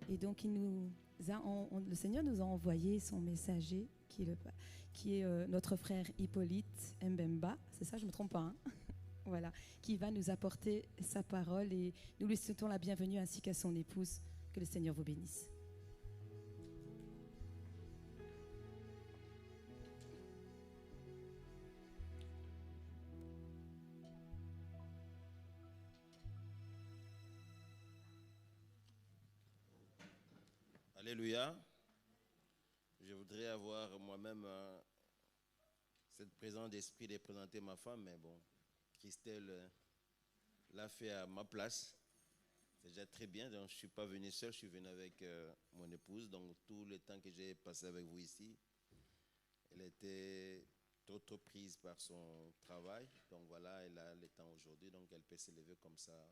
Et donc, le Seigneur nous a envoyé son messager, qui est notre frère Hippolyte Mbemba. C'est ça, je ne me trompe pas, hein? Voilà, qui va nous apporter sa parole. Et nous lui souhaitons la bienvenue ainsi qu'à son épouse. Que le Seigneur vous bénisse. Alléluia. Je voudrais avoir moi-même cette présence d'esprit de présenter ma femme, mais bon, Christelle l'a fait à ma place. C'est déjà très bien, donc je ne suis pas venu seul, je suis venu avec mon épouse. Donc tout le temps que j'ai passé avec vous ici, elle était trop prise par son travail. Donc voilà, elle a le temps aujourd'hui, donc elle peut s'élever comme ça.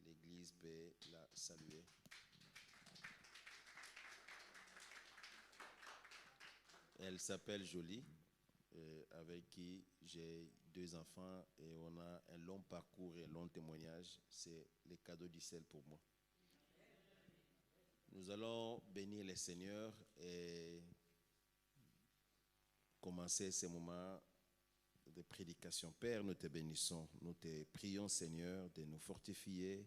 L'église peut la saluer. Elle s'appelle Jolie, avec qui j'ai 2 enfants et on a un long parcours et un long témoignage. C'est le cadeau du ciel pour moi. Nous allons bénir le Seigneur et commencer ce moment de prédication. Père, nous te bénissons, nous te prions, Seigneur, de nous fortifier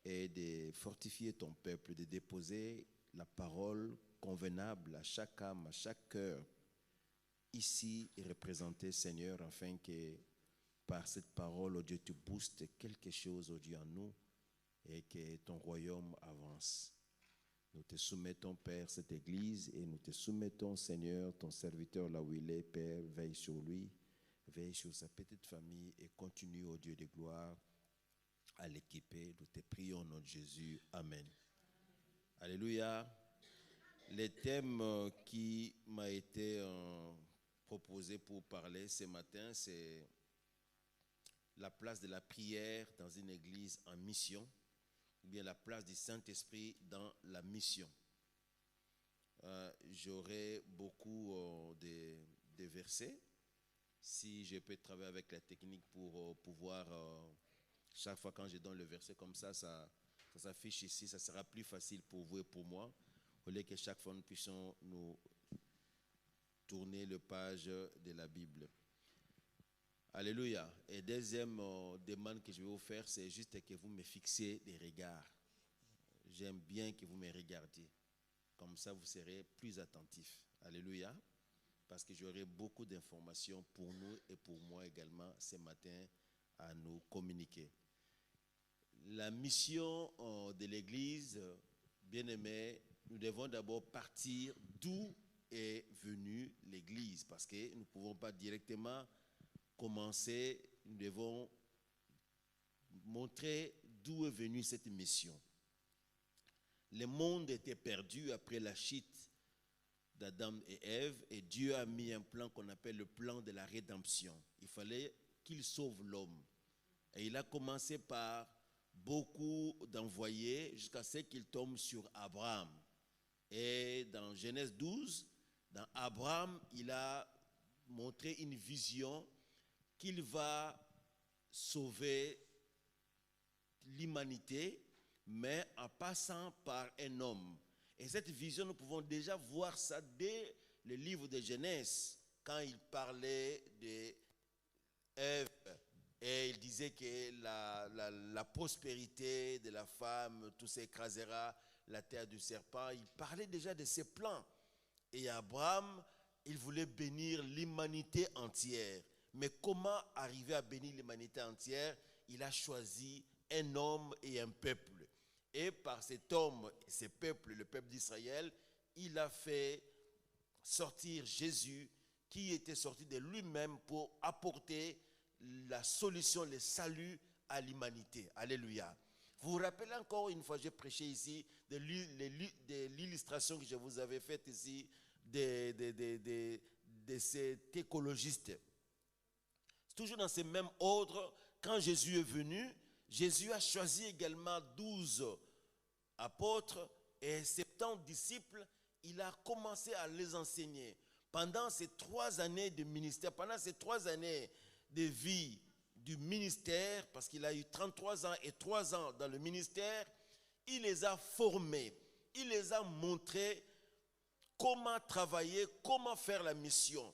et de fortifier ton peuple, de déposer la parole convenable à chaque âme, à chaque cœur, ici et représenté, Seigneur, afin que par cette parole, oh Dieu, tu boostes quelque chose, oh Dieu, en nous et que ton royaume avance. Nous te soumettons, Père, cette église et nous te soumettons, Seigneur, ton serviteur là où il est, Père, veille sur lui, veille sur sa petite famille et continue, oh Dieu de gloire, à l'équiper. Nous te prions au nom de Jésus. Amen. Alléluia. Le thème qui m'a été proposé pour parler ce matin, c'est la place de la prière dans une église en mission, ou bien la place du Saint-Esprit dans la mission. J'aurai beaucoup de versets, si je peux travailler avec la technique pour pouvoir chaque fois quand je donne le verset comme ça s'affiche ici, ça sera plus facile pour vous et pour moi, au lieu que chaque fois nous puissions nous tourner le page de la Bible. Alléluia. Et deuxième demande que je vais vous faire, c'est juste que vous me fixiez des regards. J'aime bien que vous me regardiez. Comme ça, vous serez plus attentifs. Alléluia. Parce que j'aurai beaucoup d'informations pour nous et pour moi également ce matin à nous communiquer. La mission de l'Église, bien-aimés, nous devons d'abord partir d'où est venue l'Église. Parce que nous ne pouvons pas directement commencer, nous devons montrer d'où est venue cette mission. Le monde était perdu après la chute d'Adam et Ève et Dieu a mis un plan qu'on appelle le plan de la rédemption. Il fallait qu'il sauve l'homme. Et il a commencé par beaucoup d'envoyés jusqu'à ce qu'il tombe sur Abraham. Et dans Genèse 12, dans Abraham, il a montré une vision qu'il va sauver l'humanité, mais en passant par un homme. Et cette vision, nous pouvons déjà voir ça dès le livre de Genèse, quand il parlait d'Ève, et il disait que la prospérité de la femme, tout s'écrasera, la terre du serpent. Il parlait déjà de ses plans. Et Abraham, il voulait bénir l'humanité entière. Mais comment arriver à bénir l'humanité entière? Il a choisi un homme et un peuple. Et par cet homme et ce peuple, le peuple d'Israël, il a fait sortir Jésus, qui était sorti de lui-même pour apporter la solution, le salut à l'humanité. Alléluia. Vous vous rappelez encore une fois, j'ai prêché ici de l'illustration que je vous avais faite ici de cet écologiste. Toujours dans ce même ordre, quand Jésus est venu, Jésus a choisi également 12 apôtres et 70 disciples. Il a commencé à les enseigner. Pendant ces 3 années de ministère, pendant ces 3 années de vie du ministère, parce qu'il a eu 33 ans et 3 ans dans le ministère, il les a formés. Il les a montré comment travailler, comment faire la mission.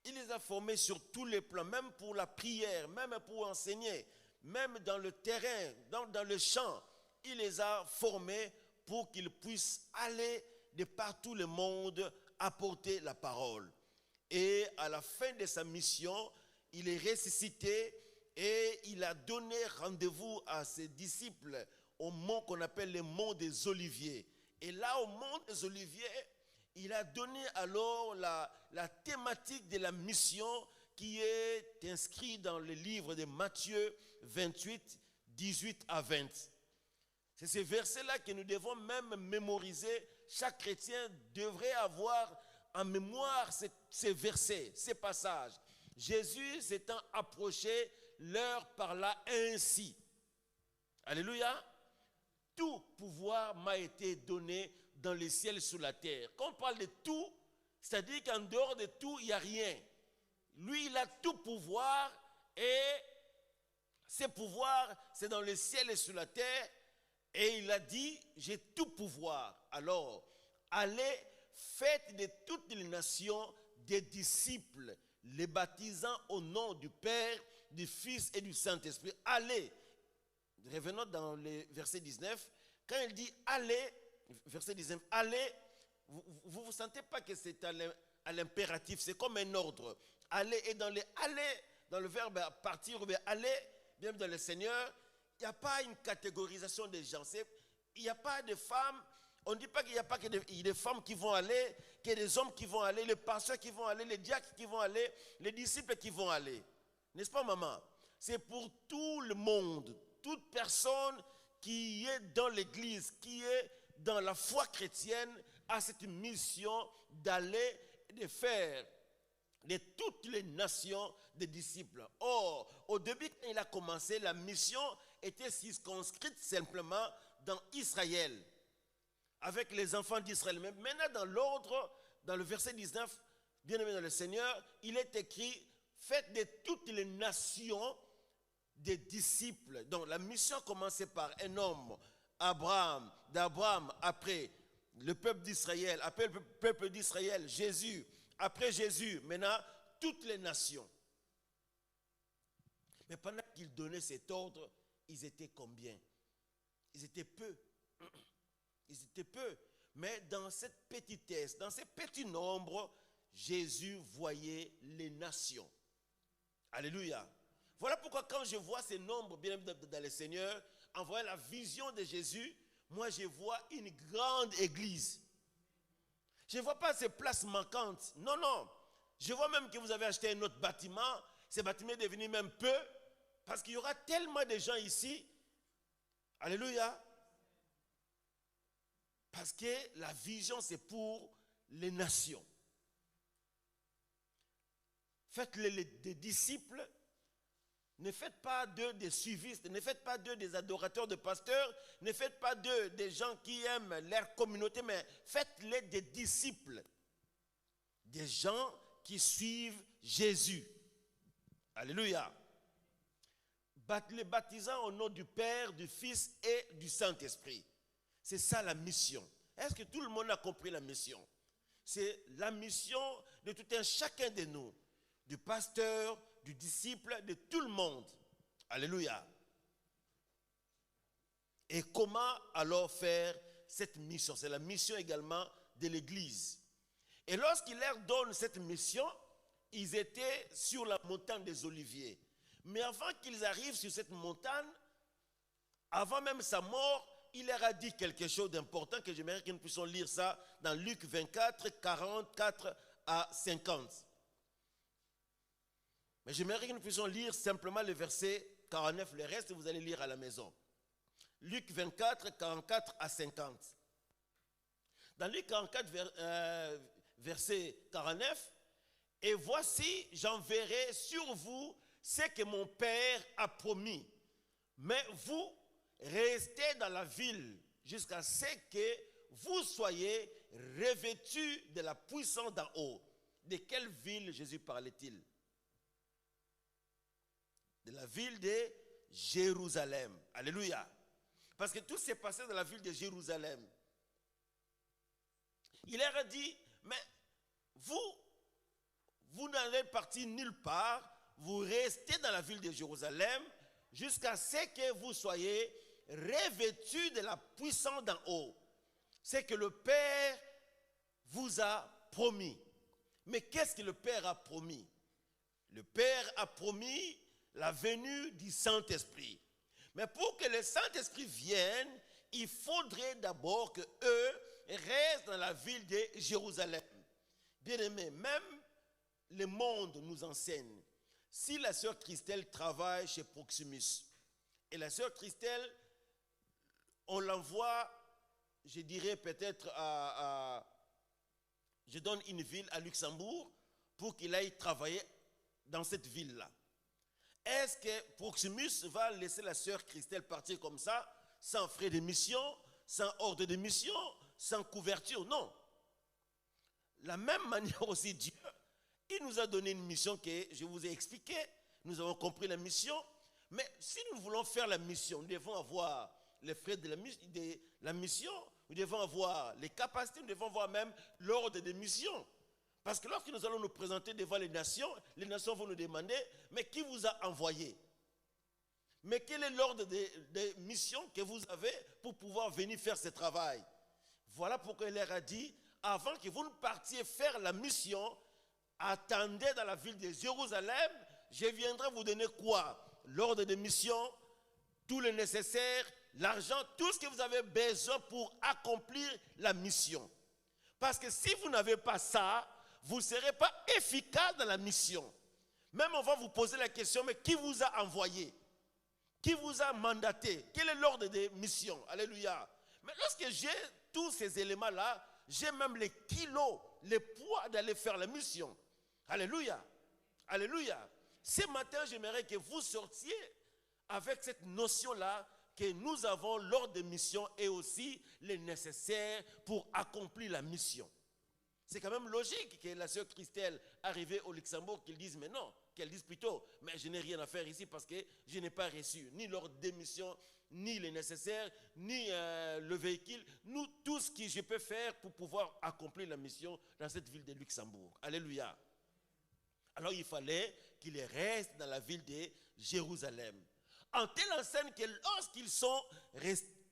Il les a formés sur tous les plans, même pour la prière, même pour enseigner, même dans le terrain, dans le champ. Il les a formés pour qu'ils puissent aller de partout le monde apporter la parole. Et à la fin de sa mission, il est ressuscité et il a donné rendez-vous à ses disciples au mont qu'on appelle le mont des Oliviers. Et là, au mont des Oliviers, il a donné alors la thématique de la mission qui est inscrite dans le livre de Matthieu 28, 18 à 20. C'est ces versets-là que nous devons même mémoriser. Chaque chrétien devrait avoir en mémoire ces versets, ces passages. Jésus s'étant approché, leur parla ainsi. Alléluia. Tout pouvoir m'a été donné dans les ciels et sur la terre. Quand on parle de tout, c'est-à-dire qu'en dehors de tout, il n'y a rien. Lui, il a tout pouvoir et ses pouvoirs, c'est dans les ciels et sur la terre. Et il a dit, j'ai tout pouvoir. Alors, allez, faites de toutes les nations des disciples, les baptisant au nom du Père, du Fils et du Saint-Esprit. Allez. Revenons dans le verset 19. Quand il dit allez, verset 19, allez, vous ne sentez pas que c'est à l'impératif, c'est comme un ordre. Allez, et dans le verbe partir ou bien aller, bien dans le Seigneur, il n'y a pas une catégorisation des gens. Il n'y a pas de femmes. On ne dit pas qu'il n'y a pas que des femmes qui vont aller, qu'il y a des hommes qui vont aller, les pasteurs qui vont aller, les diacres qui vont aller, les disciples qui vont aller. N'est-ce pas, maman? C'est pour tout le monde. Toute personne qui est dans l'église, qui est dans la foi chrétienne, a cette mission d'aller et de faire de toutes les nations des disciples. Or, au début, quand il a commencé, la mission était circonscrite simplement dans Israël, avec les enfants d'Israël. Mais maintenant, dans l'ordre, dans le verset 19, bien aimé dans le Seigneur, il est écrit, faites de toutes les nations des disciples. Donc la mission commençait par un homme, Abraham, d'Abraham, après le peuple d'Israël, après le peuple d'Israël, Jésus, après Jésus, maintenant toutes les nations. Mais pendant qu'il donnait cet ordre, ils étaient combien? Ils étaient peu. Ils étaient peu. Mais dans cette petitesse, dans ces petits nombres, Jésus voyait les nations. Alléluia. Voilà pourquoi quand je vois ces nombres bien dans le Seigneur, en voyant la vision de Jésus, moi je vois une grande église. Je ne vois pas ces places manquantes. Non, non. Je vois même que vous avez acheté un autre bâtiment. Ce bâtiment est devenu même peu. Parce qu'il y aura tellement de gens ici. Alléluia. Parce que la vision, c'est pour les nations. Faites-les des disciples. Ne faites pas d'eux des suivistes. Ne faites pas d'eux des adorateurs de pasteurs. Ne faites pas d'eux des gens qui aiment leur communauté. Mais faites-les des disciples. Des gens qui suivent Jésus. Alléluia. Les baptisant au nom du Père, du Fils et du Saint-Esprit. C'est ça la mission. Est-ce que tout le monde a compris la mission? C'est la mission de tout un chacun de nous. Du pasteur, du disciple, de tout le monde. Alléluia. Et comment alors faire cette mission? C'est la mission également de l'Église. Et lorsqu'il leur donne cette mission, ils étaient sur la montagne des Oliviers. Mais avant qu'ils arrivent sur cette montagne, avant même sa mort, il leur a dit quelque chose d'important que j'aimerais que nous puissions lire ça dans Luc 24, 44 à 50. Mais j'aimerais que nous puissions lire simplement le verset 49, le reste vous allez lire à la maison. Luc 24, 44 à 50. Dans Luc 44, verset 49, « Et voici, j'enverrai sur vous ce que mon Père a promis. Mais vous, restez dans la ville jusqu'à ce que vous soyez revêtus de la puissance d'en haut. » De quelle ville Jésus parlait-il? De la ville de Jérusalem. Alléluia. Parce que tout s'est passé dans la ville de Jérusalem. Il leur a dit, mais vous n'allez partir nulle part, vous restez dans la ville de Jérusalem jusqu'à ce que vous soyez revêtus de la puissance d'en haut. C'est que le Père vous a promis. Mais qu'est-ce que le Père a promis? Le Père a promis la venue du Saint-Esprit. Mais pour que le Saint-Esprit vienne, il faudrait d'abord qu'eux restent dans la ville de Jérusalem. Bien-aimés, même le monde nous enseigne. Si la sœur Christelle travaille chez Proximus, et la sœur Christelle, on l'envoie, je dirais peut-être je donne une ville à Luxembourg pour qu'il aille travailler dans cette ville-là. Est-ce que Proximus va laisser la sœur Christelle partir comme ça, sans frais de mission, sans ordre de mission, sans couverture? Non. La même manière aussi, Dieu, il nous a donné une mission que je vous ai expliquée. Nous avons compris la mission. Mais si nous voulons faire la mission, nous devons avoir les frais de la mission, nous devons avoir les capacités, nous devons avoir même l'ordre de mission. Parce que lorsque nous allons nous présenter devant les nations vont nous demander, mais qui vous a envoyé? Mais quel est l'ordre de mission que vous avez pour pouvoir venir faire ce travail? Voilà pourquoi il leur a dit, avant que vous ne partiez faire la mission, attendez dans la ville de Jérusalem, je viendrai vous donner quoi? L'ordre de mission, tout le nécessaire, l'argent, tout ce que vous avez besoin pour accomplir la mission. Parce que si vous n'avez pas ça, vous ne serez pas efficace dans la mission. Même on va vous poser la question, mais qui vous a envoyé? Qui vous a mandaté? Quel est l'ordre de mission? Alléluia. Mais lorsque j'ai tous ces éléments-là, j'ai même les kilos, les poids d'aller faire la mission. Alléluia. Alléluia. Ce matin, j'aimerais que vous sortiez avec cette notion-là que nous avons l'ordre de mission et aussi les nécessaires pour accomplir la mission. C'est quand même logique que la sœur Christelle, arrivée au Luxembourg, qu'il dise, mais non, qu'elles disent plutôt, mais je n'ai rien à faire ici parce que je n'ai pas reçu ni l'ordre d'émission, ni les nécessaires, ni le véhicule, tout ce que je peux faire pour pouvoir accomplir la mission dans cette ville de Luxembourg. Alléluia. Alors il fallait qu'ils restent dans la ville de Jérusalem. En telle enseigne que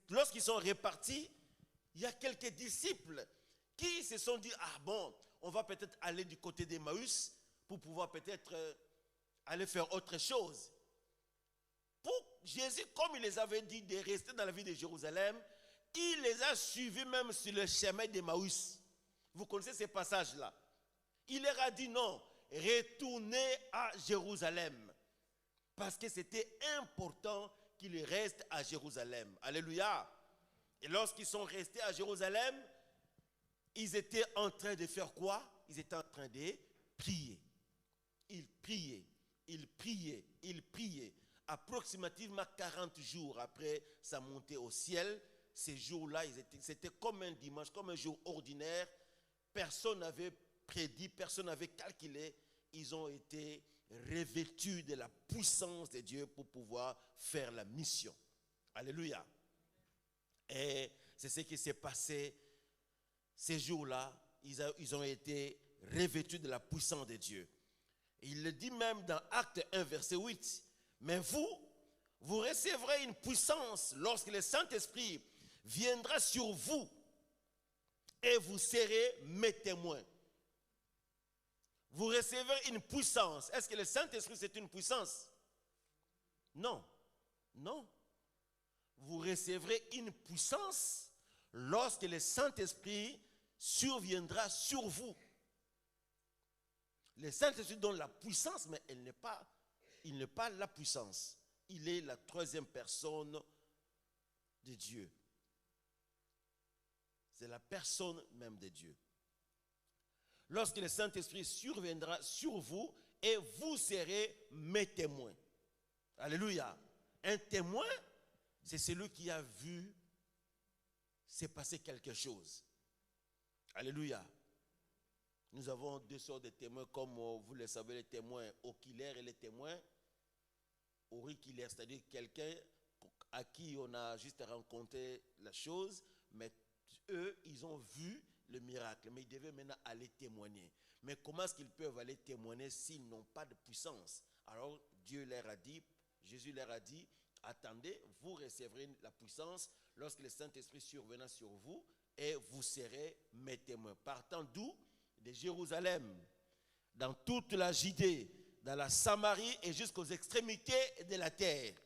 lorsqu'ils sont répartis, il y a quelques disciples qui se sont dit, ah bon, on va peut-être aller du côté d'Emmaüs pour pouvoir peut-être aller faire autre chose. Pour Jésus, comme il les avait dit de rester dans la ville de Jérusalem, il les a suivis même sur le chemin d'Emmaüs. Vous connaissez ces passages-là. Il leur a dit non, retournez à Jérusalem. Parce que c'était important qu'ils restent à Jérusalem. Alléluia. Et lorsqu'ils sont restés à Jérusalem, ils étaient en train de faire quoi? Ils étaient en train de prier. Ils priaient, ils priaient, ils priaient. Approximativement 40 jours après sa montée au ciel, ces jours-là, c'était comme un dimanche, comme un jour ordinaire. Personne n'avait prédit, personne n'avait calculé. Ils ont été revêtus de la puissance de Dieu pour pouvoir faire la mission. Alléluia. Et c'est ce qui s'est passé ces jours-là. Ils ont été revêtus de la puissance de Dieu. Et il le dit même dans Acte 1, verset 8. Mais vous recevrez une puissance lorsque le Saint-Esprit viendra sur vous et vous serez mes témoins. Vous recevrez une puissance. Est-ce que le Saint-Esprit c'est une puissance? Non. Non. Vous recevrez une puissance lorsque le Saint-Esprit surviendra sur vous. Le Saint-Esprit donne la puissance, mais il n'est pas la puissance. Il est la troisième personne de Dieu. C'est la personne même de Dieu. Lorsque le Saint-Esprit surviendra sur vous et vous serez mes témoins. Alléluia. Un témoin, c'est celui qui a vu s'est passé quelque chose. Alléluia. Nous avons deux sortes de témoins, comme vous le savez, les témoins oculaires et les témoins auriculaires, c'est-à-dire quelqu'un à qui on a juste rencontré la chose, mais eux, ils ont vu le miracle, mais ils devaient maintenant aller témoigner. Mais comment est-ce qu'ils peuvent aller témoigner s'ils n'ont pas de puissance? Alors Dieu leur a dit, Jésus leur a dit, attendez, vous recevrez la puissance lorsque le Saint-Esprit surviendra sur vous et vous serez mes témoins. Partant d'où? De Jérusalem, dans toute la Judée, dans la Samarie et jusqu'aux extrémités de la terre.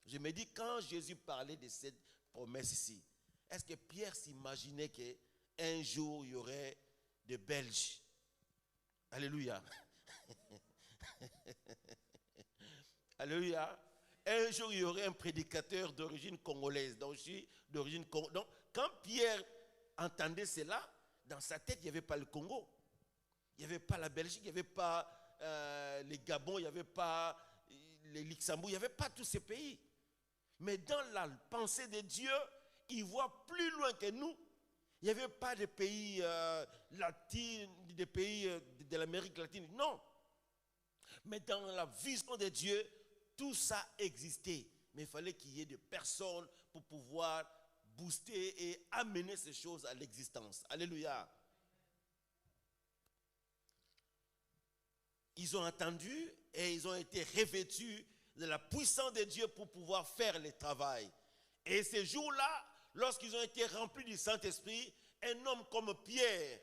Je me dis, quand Jésus parlait de cette promesse ici, est-ce que Pierre s'imaginait qu'un jour il y aurait des Belges? Alléluia. Alléluia. Un jour il y aurait un prédicateur d'origine congolaise, d'origine congolaise. Donc, quand Pierre entendait cela, dans sa tête, il n'y avait pas le Congo. Il n'y avait pas la Belgique, il n'y avait pas les Gabon, il n'y avait pas les Luxembourg, il n'y avait pas tous ces pays. Mais dans la pensée de Dieu, il voit plus loin que nous. Il n'y avait pas de pays latins, des pays de l'Amérique latine, non. Mais dans la vision de Dieu, tout ça existait. Mais il fallait qu'il y ait des personnes pour pouvoir booster et amener ces choses à l'existence. Alléluia. Ils ont entendu et ils ont été revêtus de la puissance de Dieu pour pouvoir faire le travail. Et ces jours-là, lorsqu'ils ont été remplis du Saint-Esprit, un homme comme Pierre,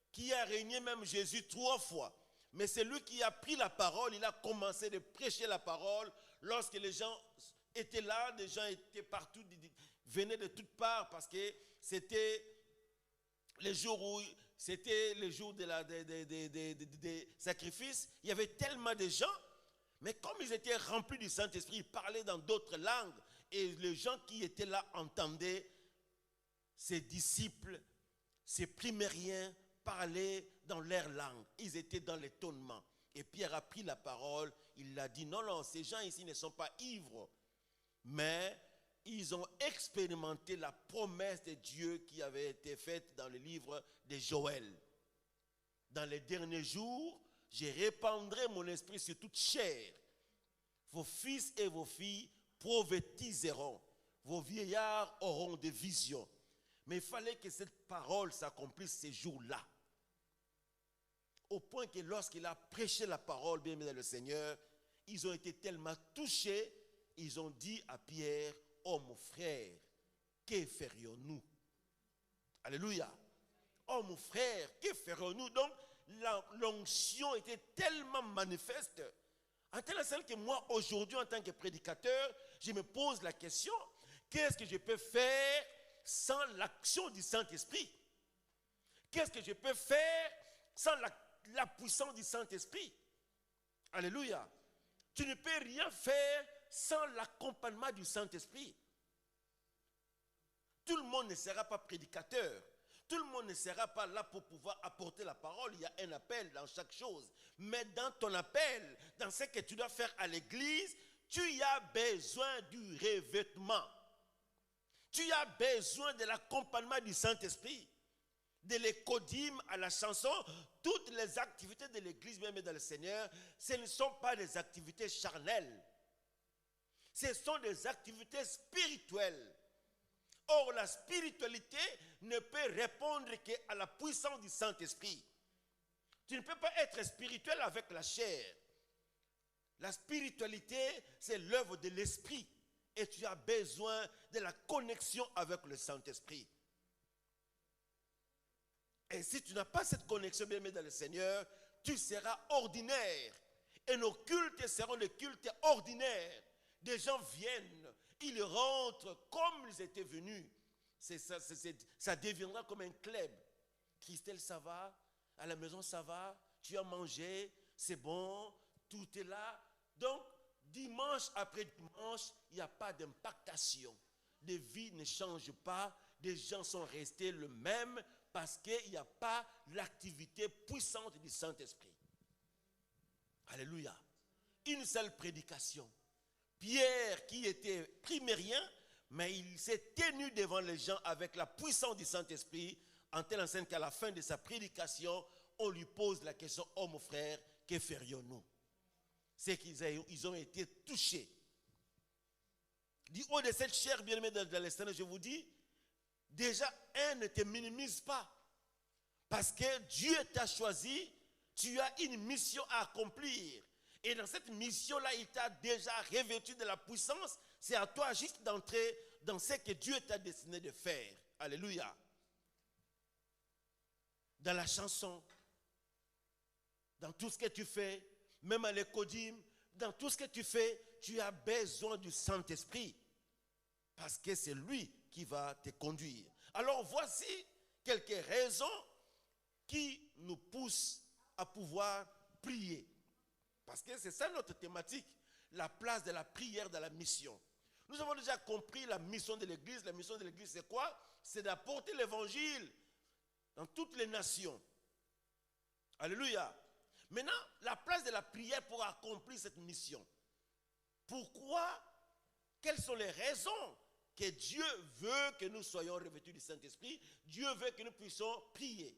qui a régné même Jésus 3 fois, mais c'est lui qui a pris la parole, il a commencé de prêcher la parole. Lorsque les gens étaient là, les gens étaient partout, venaient de toutes parts parce que c'était les jours des sacrifices. Il y avait tellement de gens, mais comme ils étaient remplis du Saint-Esprit, ils parlaient dans d'autres langues et les gens qui étaient là entendaient ces disciples, ces primériens parler dans leur langue. Ils étaient dans l'étonnement. Et Pierre a pris la parole, il a dit, non, ces gens ici ne sont pas ivres, mais ils ont expérimenté la promesse de Dieu qui avait été faite dans le livre de Joël. Dans les derniers jours, je répandrai mon esprit sur toute chair. Vos fils et vos filles prophétiseront. Vos vieillards auront des visions. Mais il fallait que cette parole s'accomplisse ces jours-là. Au point que lorsqu'il a prêché la parole, bien aimé dans le Seigneur, ils ont été tellement touchés, ils ont dit à Pierre, oh mon frère, que ferions-nous? Alléluia. Oh mon frère, que ferions-nous? Donc, l'onction était tellement manifeste, en telle sorte que moi, aujourd'hui, en tant que prédicateur, je me pose la question, qu'est-ce que je peux faire sans l'action du Saint-Esprit? Qu'est-ce que je peux faire sans la puissance du Saint-Esprit? Alléluia. Tu ne peux rien faire sans l'accompagnement du Saint-Esprit. Tout le monde ne sera pas prédicateur. Tout le monde ne sera pas là pour pouvoir apporter la parole. Il y a un appel dans chaque chose. Mais dans ton appel, dans ce que tu dois faire à l'église, tu as besoin du revêtement. Tu as besoin de l'accompagnement du Saint-Esprit. De l'écodime à la chanson, toutes les activités de l'église, même dans le Seigneur, ce ne sont pas des activités charnelles. Ce sont des activités spirituelles. Or, la spiritualité ne peut répondre qu'à la puissance du Saint-Esprit. Tu ne peux pas être spirituel avec la chair. La spiritualité, c'est l'œuvre de l'Esprit. Et tu as besoin de la connexion avec le Saint-Esprit. Et si tu n'as pas cette connexion, bien aimé dans le Seigneur, tu seras ordinaire. Et nos cultes seront des cultes ordinaires. Des gens viennent, ils rentrent comme ils étaient venus. Ça deviendra comme un club. Christelle, ça va? À la maison, ça va? Tu as mangé? C'est bon? Tout est là? Donc, dimanche après dimanche, il n'y a pas d'impactation. Les vies ne changent pas. Les gens sont restés le même parce qu'il n'y a pas l'activité puissante du Saint-Esprit. Alléluia. Une seule prédication. Pierre, qui était primérien, mais il s'est tenu devant les gens avec la puissance du Saint-Esprit, en telle sorte qu'à la fin de sa prédication, on lui pose la question, oh mon frère, que ferions-nous? C'est qu'ils ont été touchés. Du haut de cette chair bien-aimée dans le Seigneur, je vous dis, déjà, ne te minimise pas. Parce que Dieu t'a choisi, tu as une mission à accomplir. Et dans cette mission-là, il t'a déjà revêtu de la puissance. C'est à toi juste d'entrer dans ce que Dieu t'a destiné de faire. Alléluia. Dans la chanson, dans tout ce que tu fais, même à l'écodime, dans tout ce que tu fais, tu as besoin du Saint-Esprit. Parce que c'est lui qui va te conduire. Alors voici quelques raisons qui nous poussent à pouvoir prier. Parce que c'est ça notre thématique, la place de la prière dans la mission. Nous avons déjà compris la mission de l'Église. La mission de l'Église, c'est quoi? C'est d'apporter l'Évangile dans toutes les nations. Alléluia. Maintenant, la place de la prière pour accomplir cette mission. Pourquoi? Quelles sont les raisons que Dieu veut que nous soyons revêtus du Saint-Esprit? Dieu veut que nous puissions prier.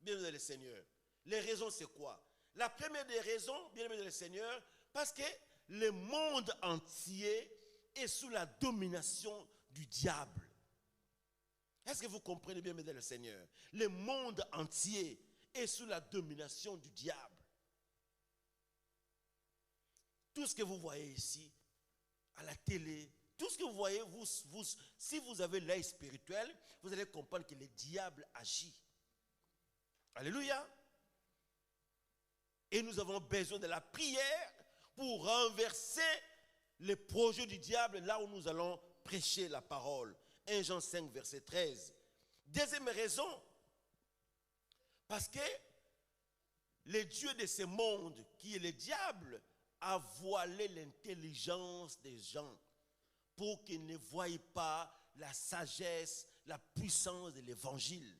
Bien aimé le Seigneur. Les raisons, c'est quoi? La première des raisons, bien aimé le Seigneur, parce que le monde entier est sous la domination du diable. Est-ce que vous comprenez bien, aimé le Seigneur? Le monde entier est sous la domination du diable. Tout ce que vous voyez ici, à la télé, tout ce que vous voyez, si vous avez l'œil spirituel, vous allez comprendre que le diable agit. Alléluia. Et nous avons besoin de la prière pour renverser les projets du diable là où nous allons prêcher la parole. 1 Jean 5, verset 13. Deuxième raison, parce que le Dieu de ce monde, qui est le diable, a voilé l'intelligence des gens pour qu'ils ne voient pas la sagesse, la puissance de l'évangile.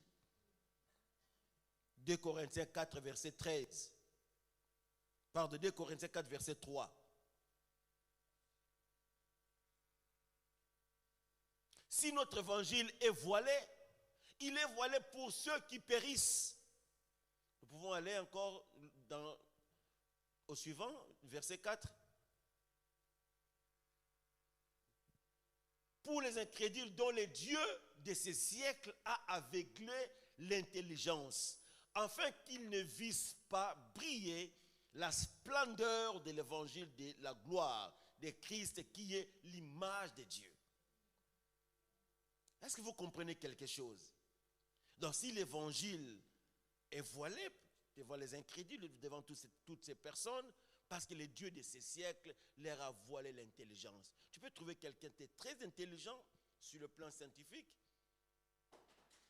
2 Corinthiens 4, verset 13. Pardon, 2 Corinthiens 4, verset 3. Si notre évangile est voilé, il est voilé pour ceux qui périssent. Nous pouvons aller encore dans Au suivant, verset 4. Pour les incrédules dont le Dieu de ces siècles a aveuglé l'intelligence, afin qu'ils ne vissent pas briller la splendeur de l'évangile de la gloire de Christ qui est l'image de Dieu. Est-ce que vous comprenez quelque chose? Donc si l'évangile est voilé devant les incrédules, devant toutes ces personnes, parce que le Dieu de ces siècles leur a voilé l'intelligence. Tu peux trouver quelqu'un de très intelligent sur le plan scientifique,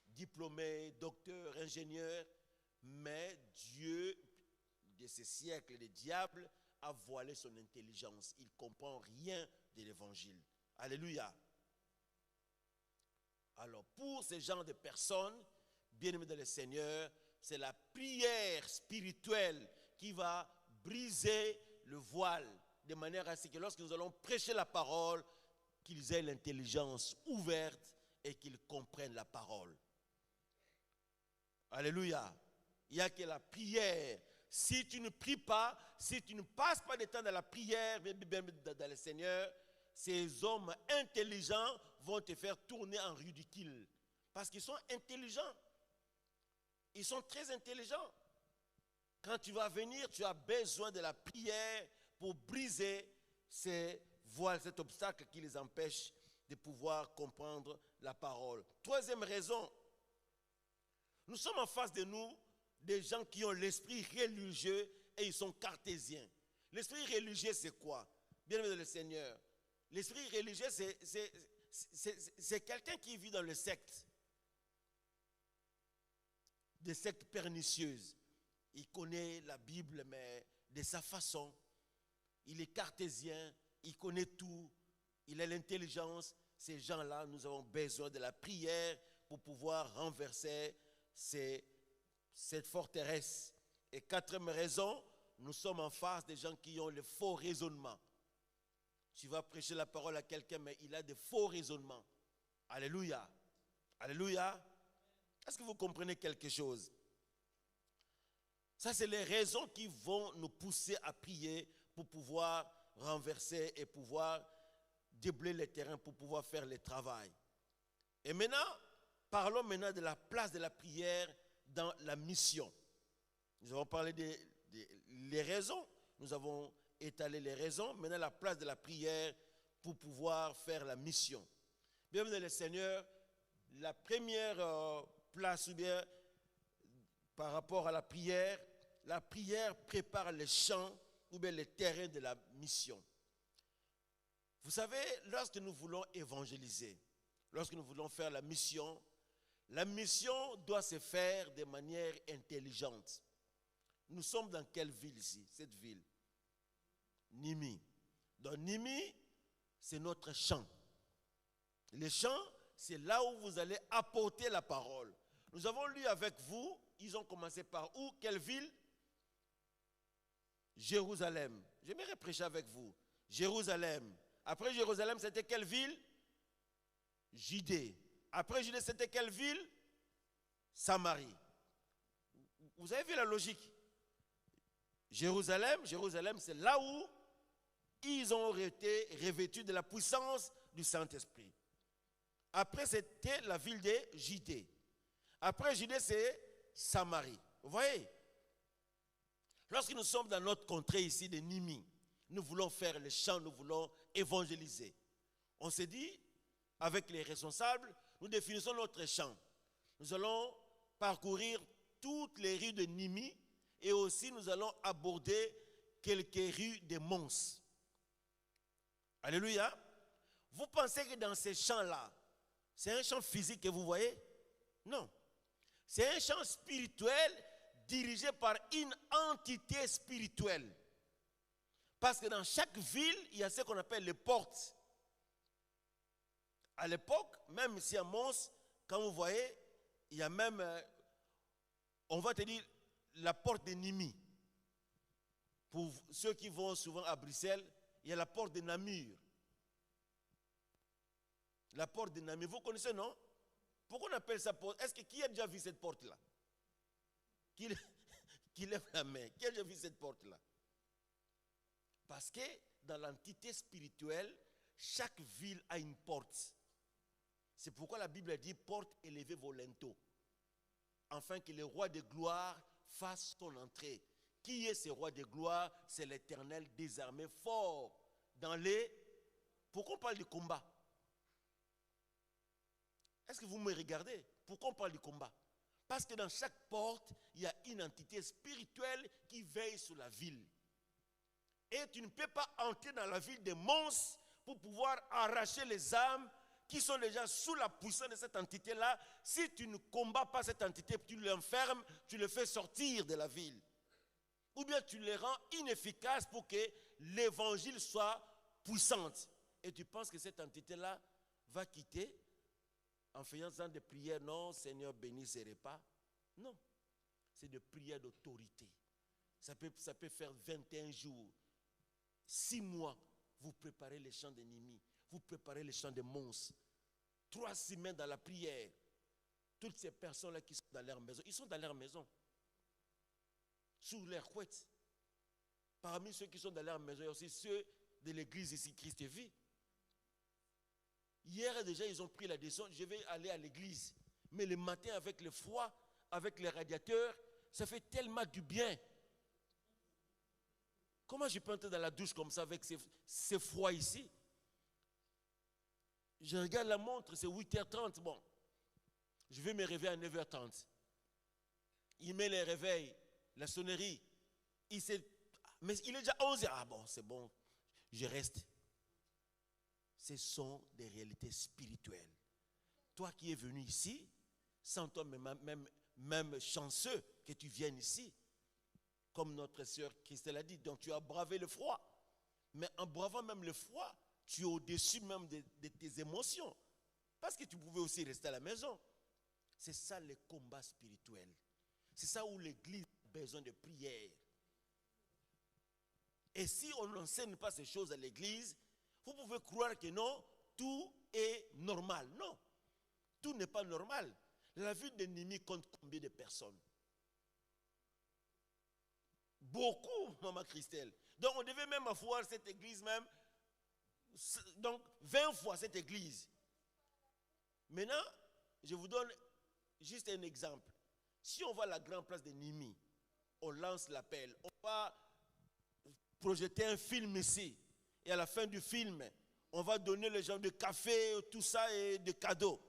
diplômé, docteur, ingénieur, mais Dieu de ces siècles, le diable, a voilé son intelligence. Il ne comprend rien de l'évangile. Alléluia. Alors, pour ce genre de personnes, bien-aimés dans le Seigneur, c'est la prière spirituelle qui va briser le voile, de manière à ce que lorsque nous allons prêcher la parole, qu'ils aient l'intelligence ouverte et qu'ils comprennent la parole. Alléluia. Il n'y a que la prière. Si tu ne pries pas, si tu ne passes pas de temps dans la prière, dans le Seigneur, ces hommes intelligents vont te faire tourner en ridicule. Parce qu'ils sont intelligents. Ils sont très intelligents. Quand tu vas venir, tu as besoin de la prière pour briser ces voiles, cet obstacle qui les empêche de pouvoir comprendre la parole. Troisième raison, nous sommes en face de nous des gens qui ont l'esprit religieux et ils sont cartésiens. L'esprit religieux, c'est quoi? Bien-aimé dans le Seigneur, l'esprit religieux, c'est quelqu'un qui vit dans le secte. Des sectes pernicieuses. Il connaît la Bible, mais de sa façon. Il est cartésien, il connaît tout, il a l'intelligence. Ces gens-là, nous avons besoin de la prière pour pouvoir renverser cette forteresse. Et quatrième raison, nous sommes en face des gens qui ont le faux raisonnement. Tu vas prêcher la parole à quelqu'un, mais il a des faux raisonnements. Alléluia. Alléluia. Est-ce que vous comprenez quelque chose? Ça, c'est les raisons qui vont nous pousser à prier pour pouvoir renverser et pouvoir déblayer les terrains, pour pouvoir faire le travail. Et maintenant, parlons maintenant de la place de la prière dans la mission. Nous avons parlé des raisons, nous avons étalé les raisons. Maintenant, la place de la prière pour pouvoir faire la mission. Bienvenue le Seigneur. La première place, ou bien par rapport à la prière prépare les champs ou bien les terrains de la mission. Vous savez, lorsque nous voulons évangéliser, lorsque nous voulons faire la mission doit se faire de manière intelligente. Nous sommes dans quelle ville ici? Cette ville? Nimi. Donc Nimi, c'est notre champ. Les champs, c'est là où vous allez apporter la parole. Nous avons lu avec vous, ils ont commencé par où? Quelle ville? Jérusalem. J'aimerais prêcher avec vous. Jérusalem. Après Jérusalem, c'était quelle ville? Judée. Après Judée, c'était quelle ville? Samarie. Vous avez vu la logique? Jérusalem, c'est là où ils ont été revêtus de la puissance du Saint-Esprit. Après, c'était la ville de Judée. Après Judée, c'est Samarie. Vous voyez? Lorsque nous sommes dans notre contrée ici de Nimi, nous voulons faire le chant, nous voulons évangéliser. On s'est dit, avec les responsables, nous définissons notre chant. Nous allons parcourir toutes les rues de Nimi et aussi nous allons aborder quelques rues de Mons. Alléluia. Vous pensez que dans ces champs-là, c'est un champ physique que vous voyez? Non. C'est un champ spirituel dirigé par une entité spirituelle. Parce que dans chaque ville, il y a ce qu'on appelle les portes. À l'époque, même ici à Mons, quand vous voyez, il y a même, on va te dire, la porte de Nimi. Pour ceux qui vont souvent à Bruxelles, il y a la porte de Namur. La porte de Namur, vous connaissez, non? Pourquoi on appelle ça porte? Est-ce que qui a déjà vu cette porte-là? Qui lève la main. Qui a déjà vu cette porte-là? Parce que dans l'entité spirituelle, chaque ville a une porte. C'est pourquoi la Bible dit porte élevée vos linteaux, afin que le roi de gloire fasse son entrée. Qui est ce roi de gloire? C'est l'Éternel des armées fort dans les... Pourquoi on parle du combat? Est-ce que vous me regardez? Pourquoi on parle du combat? Parce que dans chaque porte, il y a une entité spirituelle qui veille sur la ville. Et tu ne peux pas entrer dans la ville des monstres pour pouvoir arracher les âmes qui sont déjà sous la puissance de cette entité-là. Si tu ne combats pas cette entité, tu l'enfermes, tu le fais sortir de la ville. Ou bien tu les rends inefficaces pour que l'évangile soit puissant. Et tu penses que cette entité-là va quitter en faisant des prières? Non, Seigneur, bénis ces repas. Non, c'est des prières d'autorité. Ça peut faire 21 jours, 6 mois. Vous préparez les champs d'ennemis, vous préparez les champs de monstres. 3 semaines dans la prière. Toutes ces personnes-là qui sont dans leur maison, ils sont dans leur maison, sous leur couette. Parmi ceux qui sont dans leur maison, il y a aussi ceux de l'église ici, Christ et Vie. Hier déjà, ils ont pris la décision, je vais aller à l'église. Mais le matin, avec le froid, avec les radiateurs, ça fait tellement du bien. Comment je peux entrer dans la douche comme ça avec ces froids ici? Je regarde la montre, c'est 8h30. Bon, je vais me réveiller à 9h30. Il met les réveils, la sonnerie. Mais il est déjà 11h. Ah bon, c'est bon, je reste. Ce sont des réalités spirituelles. Toi qui es venu ici, sens-toi même chanceux que tu viennes ici. Comme notre sœur Christelle a dit, donc tu as bravé le froid. Mais en bravant même le froid, tu es au-dessus même de tes émotions. Parce que tu pouvais aussi rester à la maison. C'est ça le combat spirituel. C'est ça où l'église a besoin de prière. Et si on n'enseigne pas ces choses à l'église, vous pouvez croire que non, tout est normal. Non, tout n'est pas normal. La vie d'ennemi compte combien de personnes? Beaucoup, maman Christelle. Donc on devait même avoir cette église même, donc 20 fois cette église. Maintenant, je vous donne juste un exemple. Si on va à la grande place de Nimi, on lance l'appel, on va projeter un film ici. Et à la fin du film, on va donner les gens de café, tout ça et des cadeaux.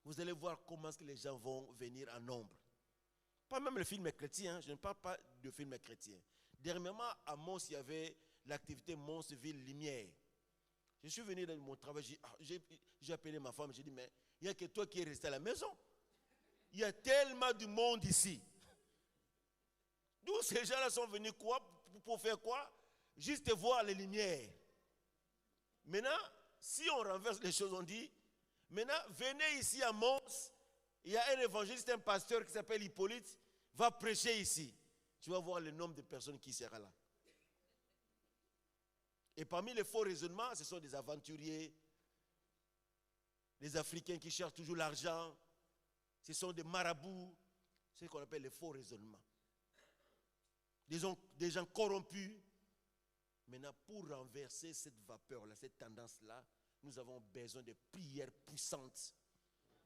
Vous allez voir comment est-ce que les gens vont venir en nombre. Pas même le film chrétien, hein. Je ne parle pas de film chrétien. Dernièrement, à Mons, il y avait l'activité Mons-Ville Lumière. Je suis venu dans mon travail, j'ai appelé ma femme, j'ai dit, mais il n'y a que toi qui es resté à la maison. Il y a tellement de monde ici. D'où ces gens-là sont venus quoi, pour faire quoi? Juste voir les lumières. Maintenant, si on renverse les choses, on dit, maintenant, venez ici à Mons, il y a un évangéliste, un pasteur qui s'appelle Hippolyte, va prêcher ici. Tu vas voir le nombre de personnes qui sera là. Et parmi les faux raisonnements, ce sont des aventuriers, des Africains qui cherchent toujours l'argent, ce sont des marabouts, c'est ce qu'on appelle les faux raisonnements. Des gens corrompus. Maintenant, pour renverser cette vapeur-là, cette tendance-là, nous avons besoin de prières puissantes.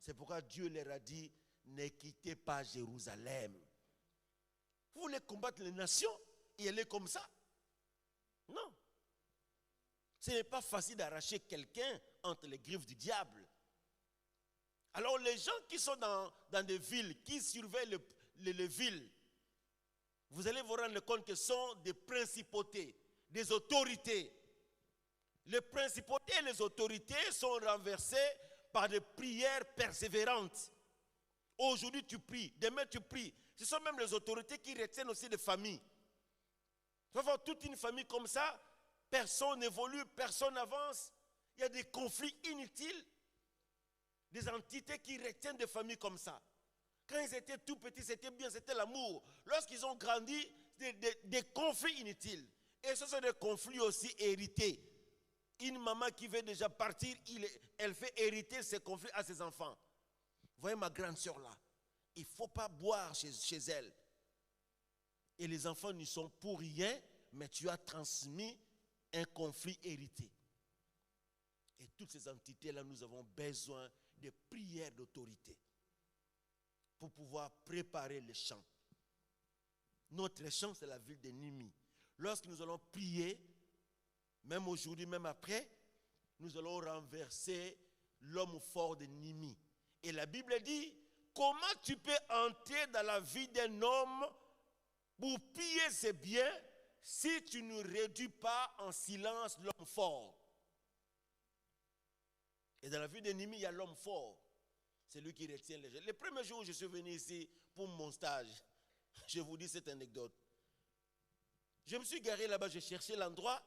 C'est pourquoi Dieu leur a dit, ne quittez pas Jérusalem. Vous voulez combattre les nations et aller comme ça? Non. Ce n'est pas facile d'arracher quelqu'un entre les griffes du diable. Alors les gens qui sont dans des villes, qui surveillent les villes, vous allez vous rendre compte que ce sont des principautés, des autorités. Les principautés et les autorités sont renversées par des prières persévérantes. Aujourd'hui tu pries, demain tu pries. Ce sont même les autorités qui retiennent aussi des familles. Tu vas voir toute une famille comme ça, personne n'évolue, personne n'avance. Il y a des conflits inutiles. Des entités qui retiennent des familles comme ça. Quand ils étaient tout petits, c'était bien, c'était l'amour. Lorsqu'ils ont grandi, des conflits inutiles. Et ce sont des conflits aussi hérités. Une maman qui veut déjà partir, elle fait hériter ses conflits à ses enfants. Vous voyez ma grande soeur là, il ne faut pas boire chez elle. Et les enfants n'y sont pour rien, mais tu as transmis un conflit hérité. Et toutes ces entités-là, nous avons besoin de prières d'autorité pour pouvoir préparer les champs. Notre champ, c'est la ville de Nimi. Lorsque nous allons prier, même aujourd'hui, même après, nous allons renverser l'homme fort de Nimi. Et la Bible dit, comment tu peux entrer dans la vie d'un homme pour piller ses biens si tu ne réduis pas en silence l'homme fort? Et dans la vie de Nimi, il y a l'homme fort. C'est lui qui retient les gens. Le premier jour où je suis venu ici pour mon stage, je vous dis cette anecdote. Je me suis garé là-bas, je cherchais l'endroit.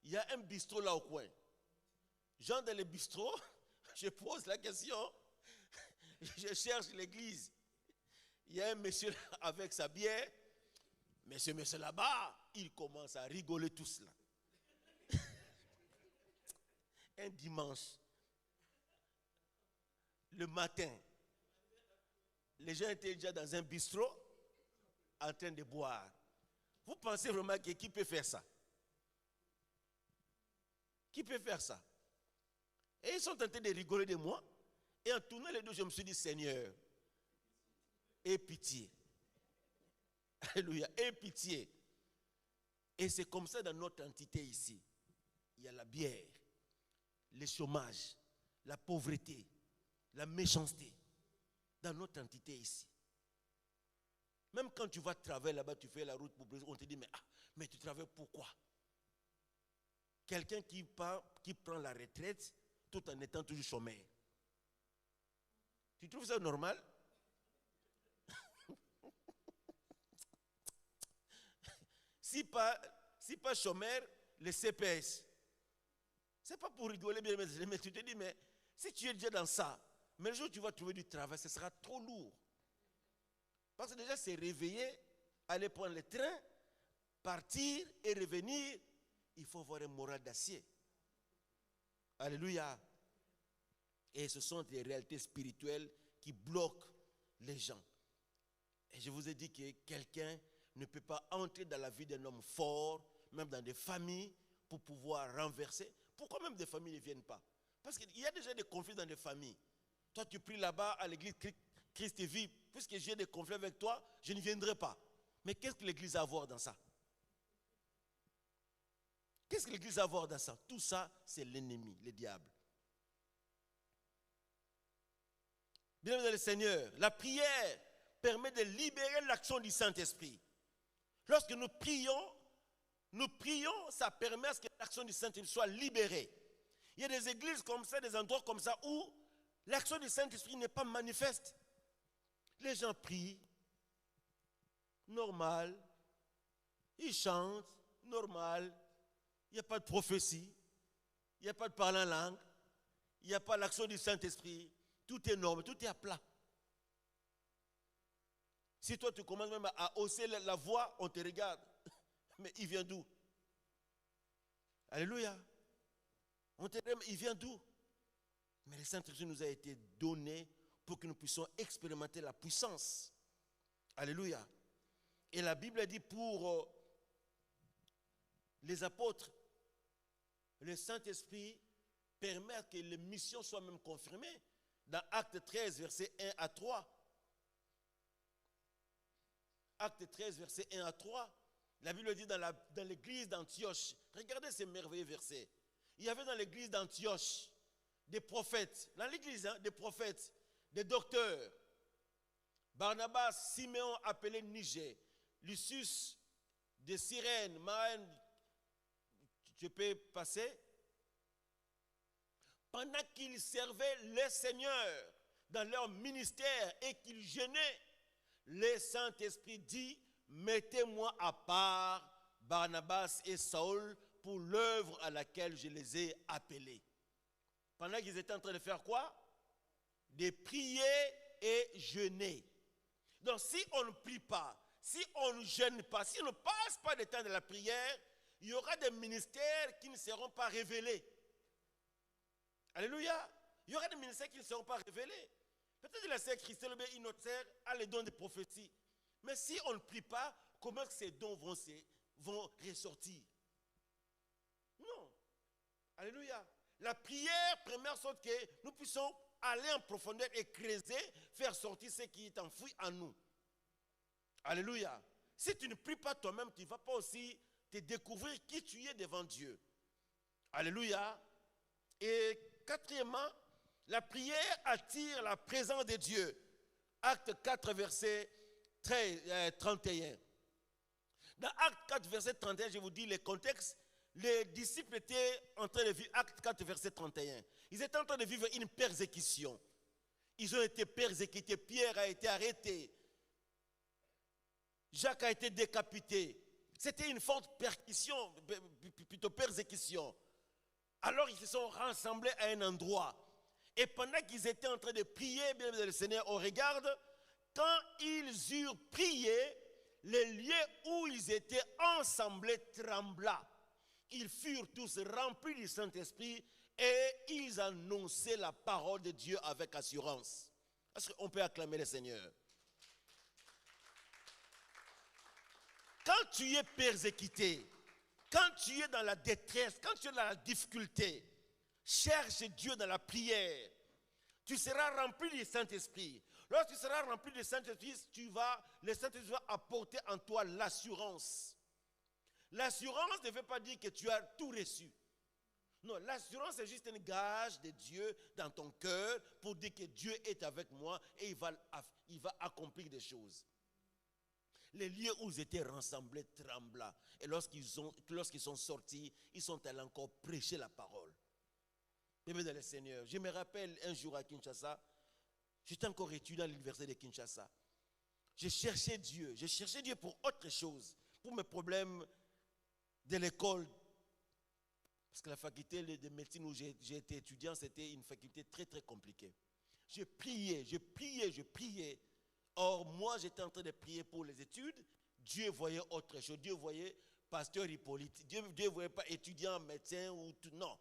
Il y a un bistrot là au coin. J'entre dans le bistrot, je pose la question. Je cherche l'église. Il y a un monsieur avec sa bière. Mais ce monsieur là-bas, il commence à rigoler tout cela. Un dimanche, le matin, les gens étaient déjà dans un bistrot en train de boire. Vous pensez vraiment que qui peut faire ça? Qui peut faire ça? Et ils sont en train de rigoler de moi. Et en tournant les deux, je me suis dit, Seigneur, aie pitié. Alléluia, aie pitié. Et c'est comme ça dans notre entité ici. Il y a la bière, le chômage, la pauvreté, la méchanceté. Dans notre entité ici. Même quand tu vas travailler là-bas, tu fais la route pour Brésil, on te dit, mais tu travailles pourquoi? Quelqu'un qui prend la retraite tout en étant toujours chômeur. Tu trouves ça normal? Si pas chômeur, le CPS. Ce n'est pas pour rigoler bien, mais tu te dis, mais si tu es déjà dans ça, mais le jour où tu vas trouver du travail, ce sera trop lourd. Parce que déjà, c'est réveiller, aller prendre le train, partir et revenir. Il faut avoir un moral d'acier. Alléluia. Et ce sont des réalités spirituelles qui bloquent les gens. Et je vous ai dit que quelqu'un ne peut pas entrer dans la vie d'un homme fort, même dans des familles, pour pouvoir renverser. Pourquoi même des familles ne viennent pas? Parce qu'il y a déjà des conflits dans des familles. Toi, tu pries là-bas à l'église Christ et vie. Puisque j'ai des conflits avec toi, je ne viendrai pas. Mais qu'est-ce que l'église a à voir dans ça? Qu'est-ce que l'église a à voir dans ça? Tout ça, c'est l'ennemi, le diable. Bien-aimés dans le Seigneur, la prière permet de libérer l'action du Saint-Esprit. Lorsque nous prions, ça permet à ce que l'action du Saint-Esprit soit libérée. Il y a des églises comme ça, des endroits comme ça où l'action du Saint-Esprit n'est pas manifeste. Les gens prient, normal, ils chantent, normal, il n'y a pas de prophétie, il n'y a pas de parler en langue, il n'y a pas l'action du Saint-Esprit, tout est normal, tout est à plat. Si toi tu commences même à hausser la voix, on te regarde, mais il vient d'où? Alléluia. On te regarde, il vient d'où? Mais le Saint-Esprit nous a été donné pour que nous puissions expérimenter la puissance. Alléluia. Et la Bible dit pour les apôtres, le Saint-Esprit permet que les missions soient même confirmées. Dans Acte 13, verset 1 à 3. Acte 13, verset 1 à 3. La Bible dit dans l'église d'Antioche. Regardez ces merveilleux versets. Il y avait dans l'église d'Antioche des prophètes. Dans l'église, des prophètes, des docteurs. Barnabas, Siméon appelé Niger, Lucius de Cyrène, Maën, tu peux passer. Pendant qu'ils servaient les seigneurs dans leur ministère et qu'ils jeûnaient, le Saint-Esprit dit, mettez-moi à part Barnabas et Saül pour l'œuvre à laquelle je les ai appelés. Pendant qu'ils étaient en train de faire quoi? De prier et jeûner. Donc si on ne prie pas, si on ne jeûne pas, si on ne passe pas le temps de la prière, il y aura des ministères qui ne seront pas révélés. Alléluia. Il y aura des ministères qui ne seront pas révélés. Peut-être la sœur Christelle ou une autre sœur a les dons de prophétie. Mais si on ne prie pas, comment ces dons vont ressortir. Non. Alléluia. La prière permet en sorte que nous puissions aller en profondeur et creuser, faire sortir ce qui est enfoui en nous. Alléluia. Si tu ne pries pas toi-même, tu ne vas pas aussi te découvrir qui tu es devant Dieu. Alléluia. Et quatrièmement, la prière attire la présence de Dieu. Acte 4, verset 31. Dans Acte 4, verset 31, je vous dis le contexte. Les disciples étaient en train de vivre, Acte 4, verset 31. Ils étaient en train de vivre une persécution. Ils ont été persécutés. Pierre a été arrêté. Jacques a été décapité. C'était une forte persécution. Alors ils se sont rassemblés à un endroit. Et pendant qu'ils étaient en train de prier, bien le Seigneur, on regarde, quand ils eurent prié, les lieux où ils étaient ensemblés trembla. Ils furent tous remplis du Saint-Esprit et ils annonçaient la parole de Dieu avec assurance. Est-ce qu'on peut acclamer le Seigneur? Quand tu es persécuté, quand tu es dans la détresse, quand tu es dans la difficulté, cherche Dieu dans la prière. Tu seras rempli du Saint-Esprit. Lorsque tu seras rempli du Saint-Esprit, le Saint-Esprit va apporter en toi l'assurance. L'assurance ne veut pas dire que tu as tout reçu. Non, l'assurance c'est juste un gage de Dieu dans ton cœur pour dire que Dieu est avec moi et il va accomplir des choses. Les lieux où ils étaient rassemblés trembla. Et lorsqu'ils sont sortis, ils sont allés encore prêcher la parole. Bien dans le Seigneur, je me rappelle un jour à Kinshasa, j'étais encore étudiant à l'université de Kinshasa. Je cherchais Dieu pour autre chose, pour mes problèmes de l'école. Parce que la faculté de médecine où j'ai été étudiant, c'était une faculté très très compliquée. Je priais. Or, moi, j'étais en train de prier pour les études. Dieu voyait autre chose. Dieu voyait pasteur Hippolyte. Dieu ne voyait pas étudiant, médecin ou tout. Non.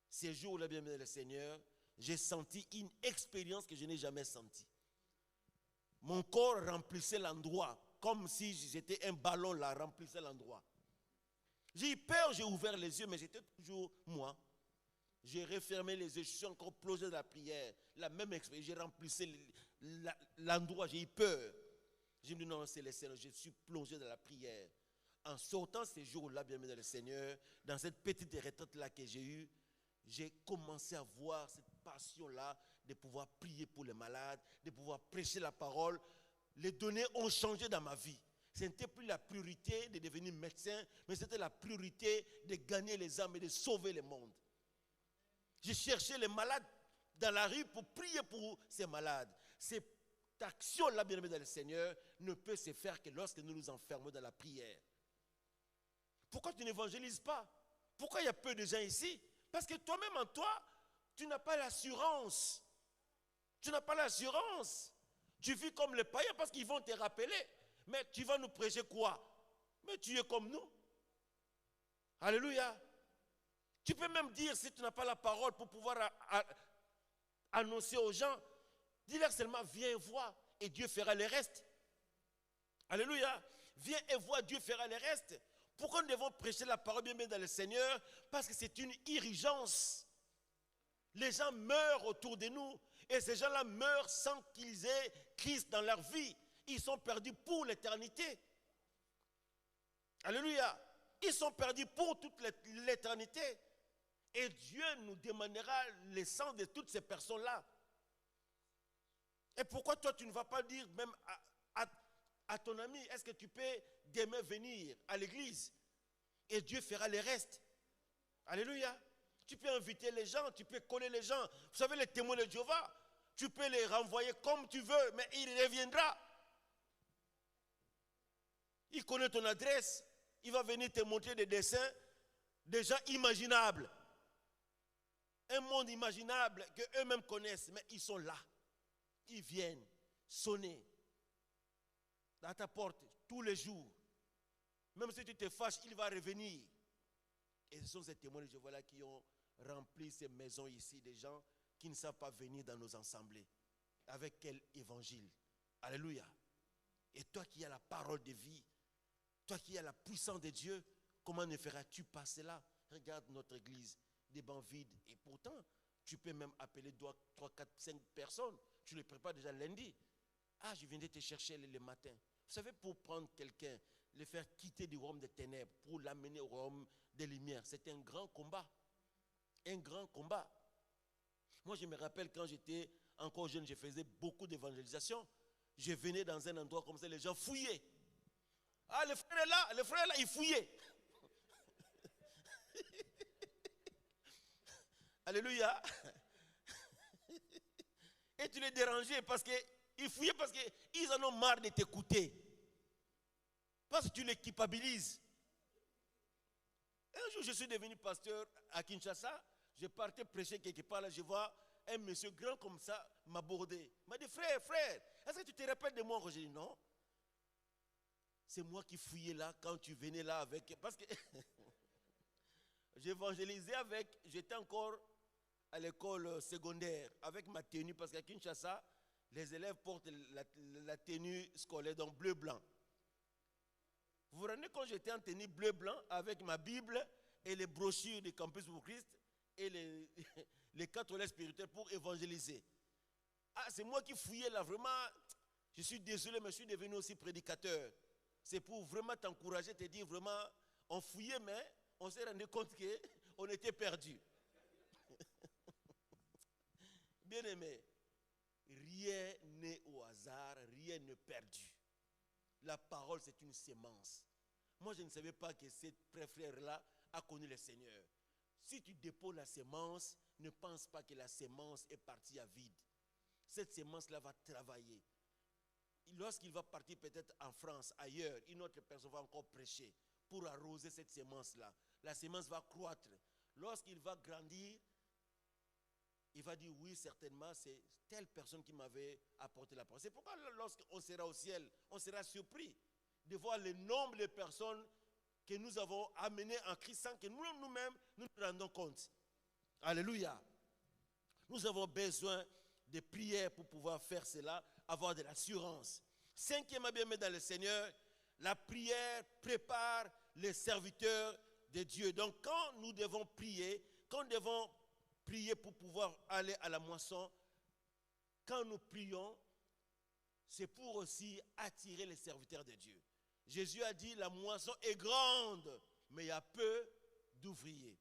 Ces jours-là, bien le Seigneur, j'ai senti une expérience que je n'ai jamais sentie. Mon corps remplissait l'endroit, comme si j'étais un ballon là, remplissait l'endroit. J'ai eu peur, j'ai ouvert les yeux, mais j'étais toujours moi. J'ai refermé les yeux, je suis encore plongé dans la prière. La même expérience, j'ai remplissé l'endroit, j'ai eu peur. J'ai dit non, c'est le Seigneur, je suis plongé dans la prière. En sortant ces jours-là, bien le Seigneur, dans cette petite retraite-là que j'ai eue, j'ai commencé à voir cette passion-là de pouvoir prier pour les malades, de pouvoir prêcher la parole. Les données ont changé dans ma vie. Ce n'était plus la priorité de devenir médecin, mais c'était la priorité de gagner les âmes et de sauver le monde. J'ai cherché les malades dans la rue pour prier pour ces malades. Cette action-là, bien aimé dans le Seigneur, ne peut se faire que lorsque nous nous enfermons dans la prière. Pourquoi tu n'évangélises pas? Pourquoi il y a peu de gens ici? Parce que toi-même en toi, tu n'as pas l'assurance. Tu n'as pas l'assurance. Tu vis comme les païens parce qu'ils vont te rappeler. Mais tu vas nous prêcher quoi? Mais tu es comme nous. Alléluia. Tu peux même dire, si tu n'as pas la parole pour pouvoir annoncer aux gens, dis-leur seulement, viens et vois, et Dieu fera le reste. Alléluia. Viens et vois, Dieu fera le reste. Pourquoi nous devons prêcher la parole bien dans le Seigneur? Parce que c'est une urgence. Les gens meurent autour de nous, et ces gens-là meurent sans qu'ils aient Christ dans leur vie. Ils sont perdus pour l'éternité. Alléluia. Ils sont perdus pour toute l'éternité. Et Dieu nous demandera le sang de toutes ces personnes-là. Et pourquoi toi tu ne vas pas dire même à ton ami, est-ce que tu peux demain venir à l'église? Et Dieu fera le reste. Alléluia. Tu peux inviter les gens, tu peux coller les gens. Vous savez, les témoins de Jéhovah, tu peux les renvoyer comme tu veux, mais il reviendra. Il connaît ton adresse, il va venir te montrer des dessins, des gens imaginables. Un monde imaginable qu'eux-mêmes connaissent, mais ils sont là. Ils viennent sonner à ta porte tous les jours. Même si tu te fâches, il va revenir. Et ce sont ces témoins de Jéhovah là qui ont rempli ces maisons ici, des gens qui ne savent pas venir dans nos assemblées. Avec quel évangile? Alléluia. Et toi qui as la parole de vie, Toi qui as la puissance de Dieu, comment ne feras-tu pas cela? Regarde notre église, des bancs vides. Et pourtant, tu peux même appeler 3, 4, 5 personnes. Tu les prépares déjà lundi. Ah, je viendrai te chercher le matin. Vous savez, pour prendre quelqu'un, le faire quitter du royaume des ténèbres, pour l'amener au royaume des lumières, c'est un grand combat. Un grand combat. Moi, je me rappelle quand j'étais encore jeune, je faisais beaucoup d'évangélisation. Je venais dans un endroit comme ça, les gens fouillaient. Ah, le frère est là, il fouillait. Alléluia. Et tu les dérangeais parce qu'ils fouillaient parce qu'ils en ont marre de t'écouter. Parce que tu les culpabilises. Un jour, je suis devenu pasteur à Kinshasa. Je partais prêcher quelque part, là, je vois un monsieur grand comme ça m'aborder. Il m'a dit, frère, est-ce que tu te rappelles de moi? J'ai dit, non. C'est moi qui fouillais là quand tu venais là avec... Parce que j'évangélisais avec... J'étais encore à l'école secondaire avec ma tenue. Parce qu'à Kinshasa, les élèves portent la tenue scolaire, donc bleu-blanc. Vous vous rendez compte, j'étais en tenue bleu-blanc avec ma Bible et les brochures du Campus pour Christ et les 4 lettres spirituelles pour évangéliser. Ah, c'est moi qui fouillais là, vraiment. Je suis désolé, mais je suis devenu aussi prédicateur. C'est pour vraiment t'encourager, te dire vraiment, on fouillait, mais on s'est rendu compte qu'on était perdus. Bien aimé, rien n'est au hasard, rien n'est perdu. La parole, c'est une sémence. Moi, je ne savais pas que ce frère-là a connu le Seigneur. Si tu déposes la sémence, ne pense pas que la sémence est partie à vide. Cette sémence-là va travailler. Lorsqu'il va partir peut-être en France, ailleurs, une autre personne va encore prêcher pour arroser cette sémence-là. La sémence va croître. Lorsqu'il va grandir, il va dire oui, certainement, c'est telle personne qui m'avait apporté la parole. C'est pourquoi lorsqu'on sera au ciel, on sera surpris de voir le nombre de personnes que nous avons amenées en Christ sans que nous-mêmes nous rendons compte. Alléluia. Nous avons besoin de prières pour pouvoir faire cela, avoir de l'assurance. Cinquièmement, bien-aimé dans le Seigneur, la prière prépare les serviteurs de Dieu. Donc quand nous devons prier, quand nous devons prier pour pouvoir aller à la moisson, quand nous prions, c'est pour aussi attirer les serviteurs de Dieu. Jésus a dit, la moisson est grande, mais il y a peu d'ouvriers.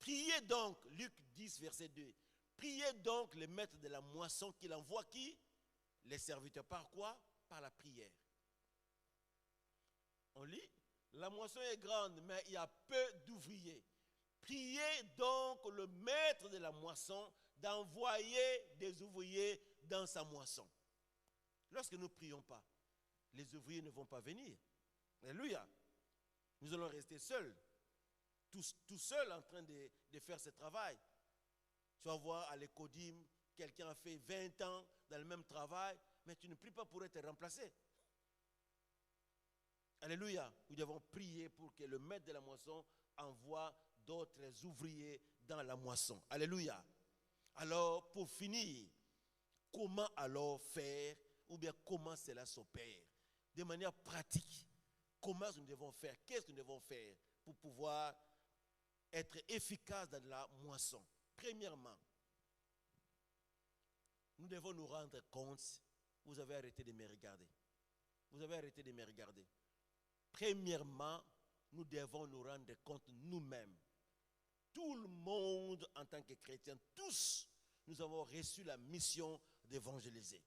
Priez donc, Luc 10, verset 2, priez donc le maître de la moisson qu'il envoie qui? Les serviteurs. Par quoi? Par la prière. On lit, la moisson est grande, mais il y a peu d'ouvriers. Priez donc le maître de la moisson d'envoyer des ouvriers dans sa moisson. Lorsque nous ne prions pas, les ouvriers ne vont pas venir. Alléluia. Nous allons rester seuls, tout seuls en train de faire ce travail. Tu vas voir à l'Écodim, quelqu'un a fait 20 ans dans le même travail, mais tu ne pries pas pour être remplacé. Alléluia. Nous devons prier pour que le maître de la moisson envoie d'autres ouvriers dans la moisson. Alléluia. Alors, pour finir, comment alors faire, ou bien comment cela s'opère? De manière pratique, comment nous devons faire? Qu'est-ce que nous devons faire pour pouvoir être efficaces dans la moisson? Premièrement, nous devons nous rendre compte, vous avez arrêté de me regarder. Vous avez arrêté de me regarder. Premièrement, nous devons nous rendre compte nous-mêmes. Tout le monde en tant que chrétien, tous, nous avons reçu la mission d'évangéliser.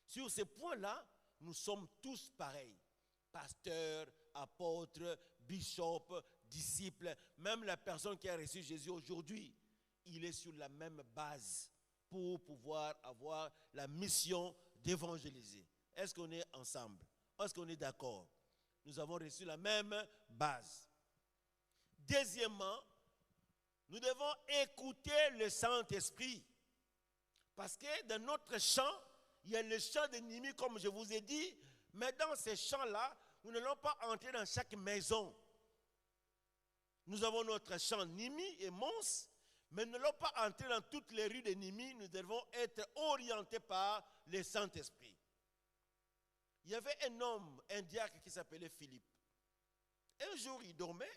Sur ce point-là, nous sommes tous pareils. Pasteurs, apôtres, bishops, disciples, même la personne qui a reçu Jésus aujourd'hui, il est sur la même base pour pouvoir avoir la mission d'évangéliser. Est-ce qu'on est ensemble? Est-ce qu'on est d'accord? Nous avons reçu la même base. Deuxièmement, nous devons écouter le Saint-Esprit. Parce que dans notre chant, il y a le chant de Nimi, comme je vous ai dit, mais dans ces chants-là, nous n'allons pas entrer dans chaque maison. Nous avons notre chant Nimi et Mons, mais nous n'allons pas entrer dans toutes les rues de Nimi, nous devons être orientés par le Saint-Esprit. Il y avait un homme, un diacre qui s'appelait Philippe. Un jour, il dormait.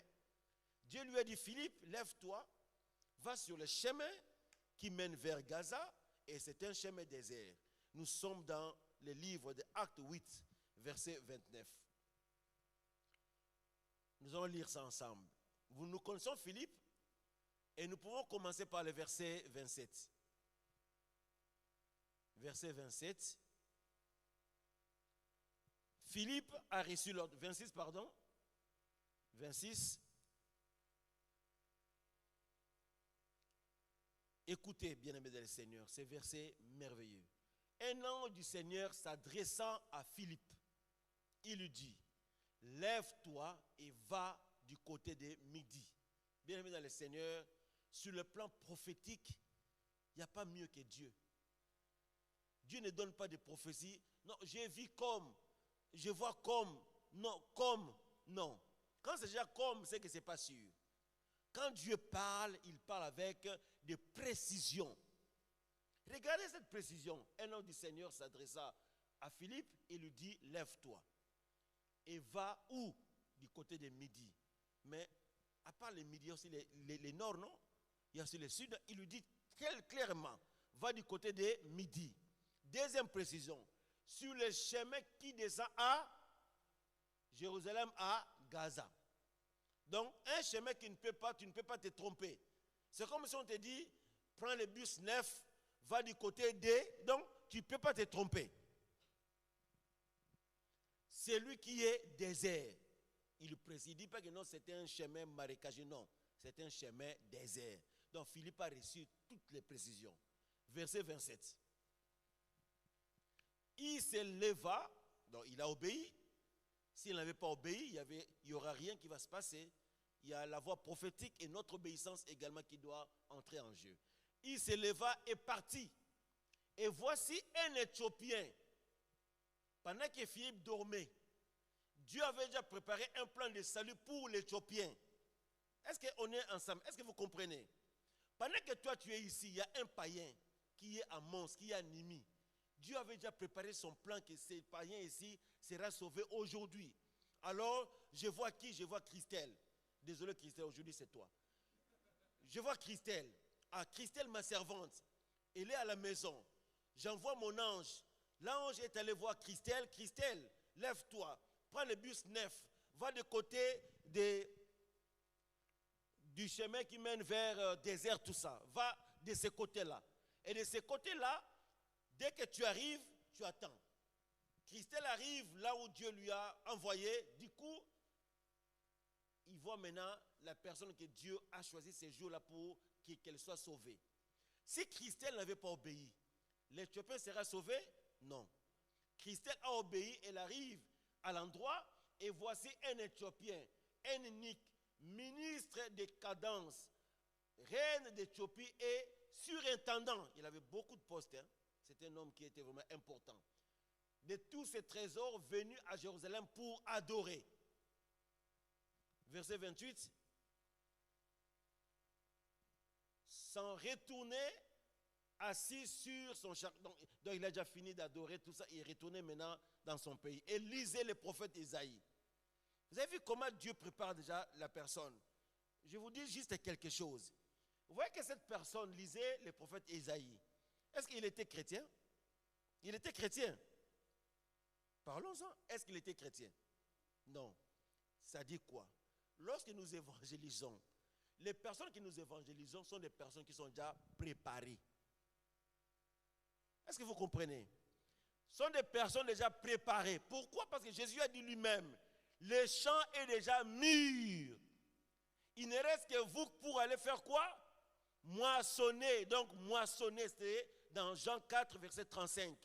Dieu lui a dit, Philippe, lève-toi, va sur le chemin qui mène vers Gaza, et c'est un chemin désert. Nous sommes dans le livre de Actes 8, verset 29. Nous allons lire ça ensemble. Nous connaissons Philippe, et nous pouvons commencer par le verset 27. Verset 27. Philippe a reçu l'ordre. 26, pardon. 26. Écoutez, bien-aimés dans le Seigneur, ces versets merveilleux. Un ange du Seigneur s'adressant à Philippe, il lui dit, lève-toi et va du côté de Midi. Bien-aimés dans le Seigneur, sur le plan prophétique, il n'y a pas mieux que Dieu. Dieu ne donne pas de prophéties. Non, j'ai vu comme, je vois comme, non, comme, non. Quand c'est déjà comme, c'est que ce n'est pas sûr. Quand Dieu parle, il parle avec des précisions. Regardez cette précision. Un homme du Seigneur s'adressa à Philippe et lui dit, lève-toi. Et va où? Du côté de Midi. Mais à part les Midi, il y a aussi les nord, non? Il y a aussi le sud. Il lui dit clairement, va du côté de Midi. Deuxième précision, sur le chemin qui descend à Jérusalem, à Gaza. Donc, un chemin qui ne peut pas, tu ne peux pas te tromper. C'est comme si on te dit, prends le bus 9, va du côté D, donc tu ne peux pas te tromper. C'est lui qui est désert. Il ne dit pas que non, c'était un chemin marécageux, non. C'est un chemin désert. Donc, Philippe a reçu toutes les précisions. Verset 27. Il se leva, donc il a obéi. S'il n'avait pas obéi, il n'y aura rien qui va se passer. Il y a la voix prophétique et notre obéissance également qui doit entrer en jeu. Il se leva et partit. Et voici un Éthiopien. Pendant que Philippe dormait, Dieu avait déjà préparé un plan de salut pour l'Éthiopien. Est-ce qu'on est ensemble? Est-ce que vous comprenez? Pendant que toi tu es ici, il y a un païen qui est à Mons, qui est à Nimi. Dieu avait déjà préparé son plan que ce païen ici sera sauvé aujourd'hui. Alors, je vois qui? Je vois Christelle. Désolé Christelle, aujourd'hui c'est toi. Je vois Christelle. Ah, Christelle, ma servante, elle est à la maison. J'envoie mon ange. L'ange est allé voir Christelle. Christelle, lève-toi. Prends le bus 9. Va de côté du chemin qui mène vers désert, tout ça. Va de ce côté-là. Et de ce côté-là, dès que tu arrives, tu attends. Christelle arrive là où Dieu lui a envoyé. Du coup, il voit maintenant la personne que Dieu a choisi ces jours-là pour qu'elle soit sauvée. Si Christelle n'avait pas obéi, l'Éthiopien sera sauvé? Non. Christelle a obéi, elle arrive à l'endroit et voici un Éthiopien, un unique, ministre de cadence, reine d'Éthiopie et surintendant. Il avait beaucoup de postes. Hein. C'était un homme qui était vraiment important. De tous ces trésors venus à Jérusalem pour adorer. Verset 28. S'en retourner assis sur son char. Donc il a déjà fini d'adorer tout ça. Il est retourné maintenant dans son pays. Et lisez le prophète Isaïe. Vous avez vu comment Dieu prépare déjà la personne? Je vous dis juste quelque chose. Vous voyez que cette personne lisait le prophète Isaïe. Est-ce qu'il était chrétien? Il était chrétien. Parlons-en. Est-ce qu'il était chrétien? Non. Ça dit quoi? Lorsque nous évangélisons, les personnes que nous évangélisons sont des personnes qui sont déjà préparées. Est-ce que vous comprenez? Ce sont des personnes déjà préparées. Pourquoi? Parce que Jésus a dit lui-même, le champ est déjà mûr. Il ne reste que vous pour aller faire quoi? Moissonner. Donc moissonner, c'est dans Jean 4, verset 35.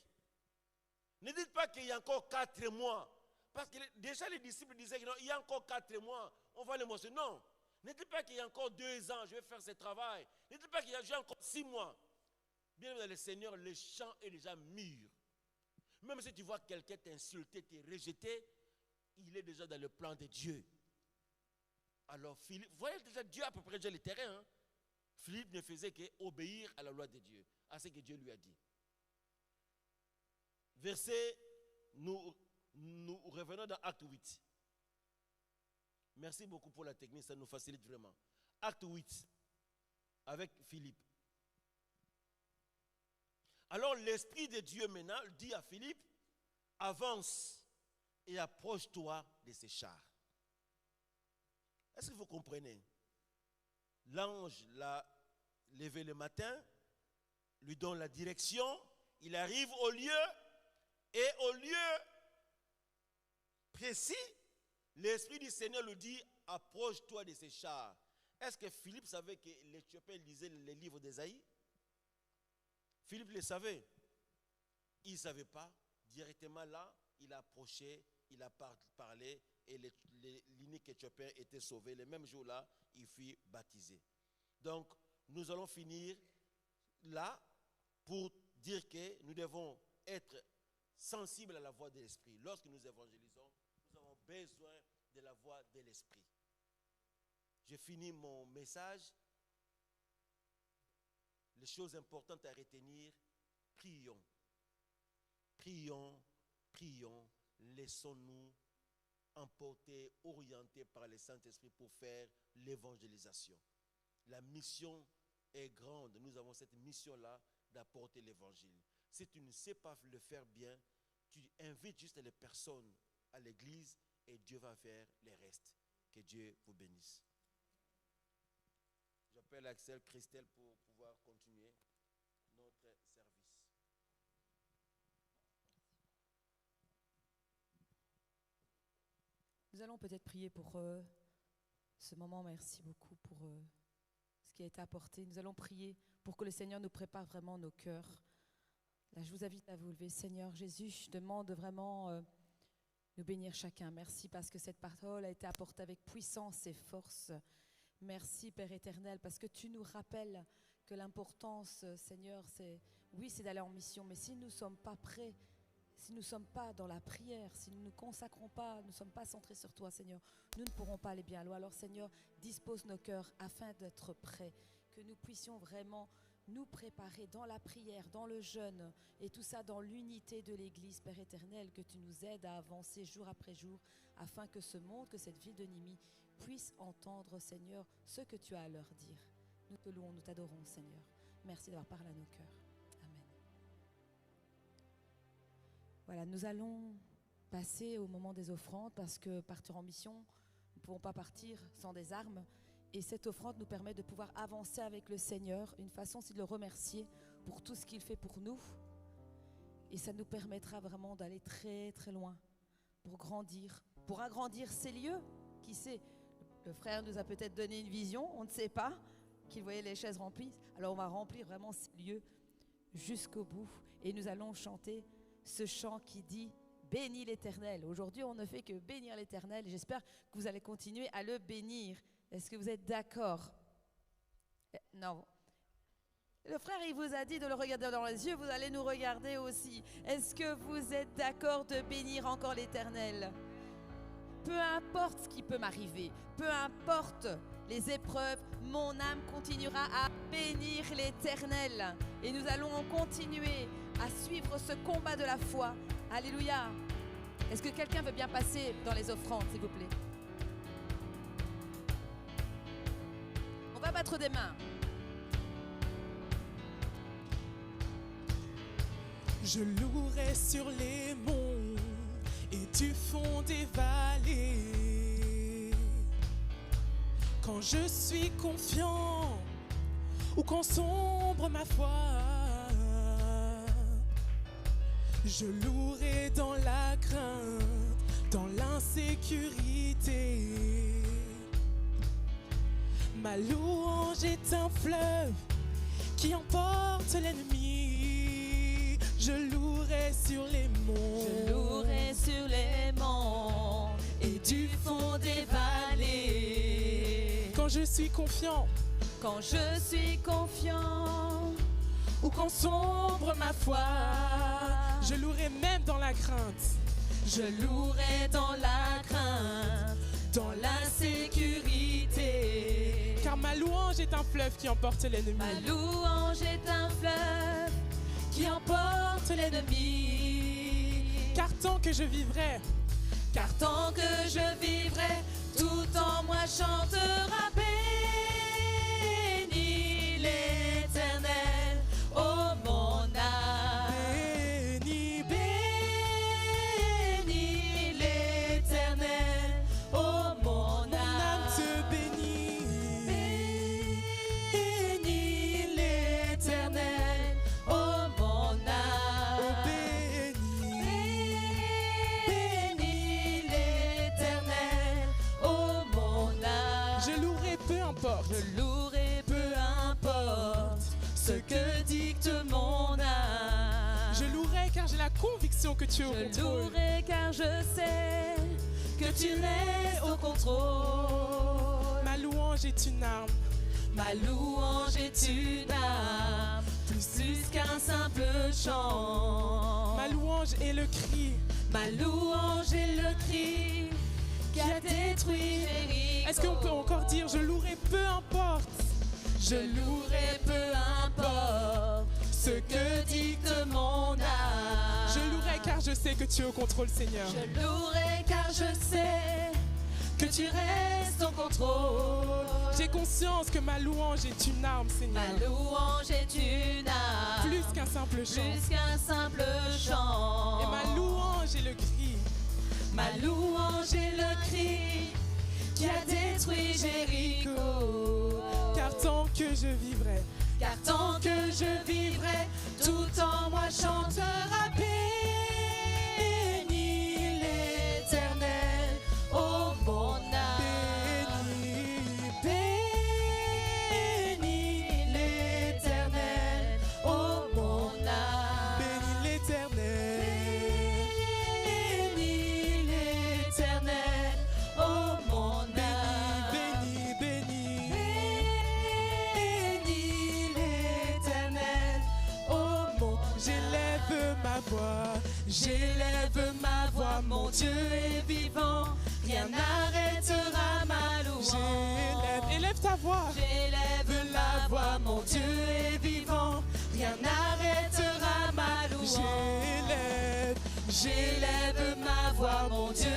Ne dites pas qu'il y a encore 4 mois. Parce que déjà les disciples disaient qu'il y a encore 4 mois, on va les moissonner. Non. Ne dites pas qu'il y a encore 2 ans, je vais faire ce travail. Ne dites pas qu'il y a encore 6 mois. Bien dans le Seigneur, le champ est déjà mûr. Même si tu vois quelqu'un t'insulter, te rejeter, il est déjà dans le plan de Dieu. Alors Philippe, vous voyez déjà Dieu a à peu près déjà le terrain. Hein? Philippe ne faisait qu'obéir à la loi de Dieu, à ce que Dieu lui a dit. Verset, nous revenons dans Acte 8. Merci beaucoup pour la technique, ça nous facilite vraiment. Acte 8, avec Philippe. Alors l'Esprit de Dieu maintenant dit à Philippe, avance et approche-toi de ces chars. Est-ce que vous comprenez? L'ange l'a levé le matin, lui donne la direction, il arrive au lieu, et au lieu précis, l'Esprit du Seigneur lui dit, approche-toi de ces chars. Est-ce que Philippe savait que l'Éthiopien lisait les livres d'Ésaïe? Philippe le savait. Il ne savait pas. Directement là, il a approché, il a parlé, et l'unique Éthiopien était sauvé. Le même jour-là, il fut baptisé. Donc, nous allons finir là pour dire que nous devons être sensibles à la voix de l'Esprit. Lorsque nous évangélisons, nous avons besoin de la voix de l'Esprit. J'ai fini mon message. Les choses importantes à retenir, prions. Prions, prions. Laissons-nous emporter, orienter par le Saint-Esprit pour faire l'évangélisation. La mission est grande. Nous avons cette mission-là d'apporter l'évangile. Si tu ne sais pas le faire bien, tu invites juste les personnes à l'église et Dieu va faire le reste. Que Dieu vous bénisse. J'appelle Axel Christelle pour pouvoir continuer notre service. Nous allons peut-être prier pour ce moment. Merci beaucoup pour ce qui a été apporté. Nous allons prier pour que le Seigneur nous prépare vraiment nos cœurs. Là, je vous invite à vous lever. Seigneur Jésus, je demande vraiment nous bénir chacun. Merci parce que cette parole a été apportée avec puissance et force. Merci Père éternel parce que tu nous rappelles que l'importance, Seigneur, c'est d'aller en mission. Mais si nous ne sommes pas prêts, si nous ne sommes pas dans la prière, si nous ne nous consacrons pas, nous ne sommes pas centrés sur toi, Seigneur, nous ne pourrons pas aller bien loin. Alors, Seigneur, dispose nos cœurs afin d'être prêts, que nous puissions vraiment nous préparer dans la prière, dans le jeûne, et tout ça dans l'unité de l'Église, Père éternel, que tu nous aides à avancer jour après jour, afin que ce monde, que cette ville de Nimi puisse entendre, Seigneur, ce que tu as à leur dire. Nous te louons, nous t'adorons, Seigneur. Merci d'avoir parlé à nos cœurs. Voilà, nous allons passer au moment des offrandes parce que partir en mission, nous ne pouvons pas partir sans des armes. Et cette offrande nous permet de pouvoir avancer avec le Seigneur. Une façon, c'est de le remercier pour tout ce qu'il fait pour nous. Et ça nous permettra vraiment d'aller très très loin pour grandir, pour agrandir ces lieux. Qui sait, le frère nous a peut-être donné une vision, on ne sait pas, qu'il voyait les chaises remplies. Alors on va remplir vraiment ces lieux jusqu'au bout. Et nous allons chanter ce chant qui dit « Bénis l'Éternel ». Aujourd'hui, on ne fait que bénir l'Éternel. J'espère que vous allez continuer à le bénir. Est-ce que vous êtes d'accord? Non. Le frère, il vous a dit de le regarder dans les yeux. Vous allez nous regarder aussi. Est-ce que vous êtes d'accord de bénir encore l'Éternel? Peu importe ce qui peut m'arriver, peu importe les épreuves, mon âme continuera à bénir l'Éternel. Et nous allons continuer à suivre ce combat de la foi. Alléluia. Est-ce que quelqu'un veut bien passer dans les offrandes, s'il vous plaît? On va battre des mains. Je louerai sur les monts et du fond des vallées. Quand je suis confiant ou quand sombre ma foi, je louerai dans la crainte, dans l'insécurité. Ma louange est un fleuve qui emporte l'ennemi. Je louerai sur les monts. Je louerai sur les monts et du fond des vallées. Quand je suis confiant, quand je suis confiant, ou quand sombre ma foi, je louerai même dans la crainte. Je louerai dans la crainte, dans l'insécurité. Car ma louange est un fleuve qui emporte l'ennemi. Ma louange est un fleuve qui emporte l'ennemi. Car tant que je vivrai, car tant que je vivrai, tout tout en moi chantera. Bénis l'Éternel, oh mon âme. Bénis l'Éternel, oh mon âme. te bénit. Bénis l'Éternel, oh mon âme. Bénis l'Éternel, oh mon âme. Je louerai peu importe. Je louerai peu importe ce que dicte mon âme. Je louerai car j'ai la conviction que tu es au Je contrôle. louerai car je sais que tu restes au contrôle. Ma louange est une arme. Ma louange est une arme, plus qu'un simple chant. Ma louange est le cri. Ma louange est le cri qui a détruit Jéricho. Est-ce qu'on peut encore dire je louerai peu importe? Je louerai peu importe ce que dicte mon âme. Je louerai car je sais que tu es au contrôle, Seigneur. Je louerai car je sais que tu restes au contrôle. J'ai conscience que ma louange est une arme, Seigneur. Ma louange est une arme, Plus qu'un simple chant. plus qu'un simple chant. Et ma louange est le cri. Ma louange est le cri qui a détruit Jéricho. Car tant que je vivrai, Car tant que je vivrai, tout en moi chantera. Bénis l'Éternel, oh mon âme. Bénis l'Éternel, oh mon âme. bénis l'Éternel. Bénis l'Éternel, oh mon âme. Bénis, bénis. Bénis l'Éternel, oh mon J'élève ma voix. J'élève ma voix, mon Dieu est vivant, rien n'arrêtera ma louange. J'élève. Élève ta voix. J'élève ma voix, mon Dieu est vivant, rien n'arrêtera ma louange. J'élève ma voix, mon Dieu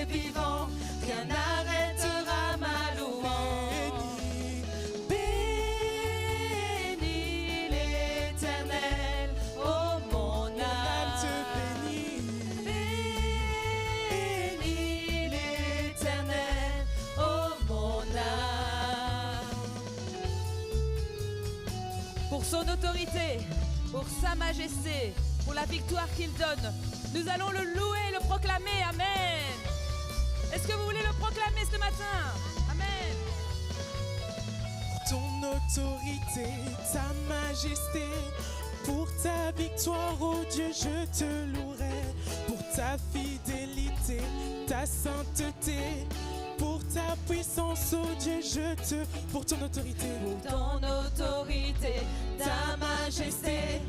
est vivant, rien n'arrêtera ma louange. Bénis l'Éternel, oh mon âme. te bénit. Bénis l'Éternel, oh mon âme. Pour son autorité, pour sa majesté, pour la victoire qu'il donne, nous allons le louer et le proclamer. Amen. Est-ce que vous voulez le proclamer ce matin? Amen. Ton autorité, ta majesté, pour ta victoire, oh Dieu, je te louerai. Pour ta fidélité, ta sainteté, pour ta puissance, oh Dieu, pour ton autorité. Pour ton autorité, ta majesté,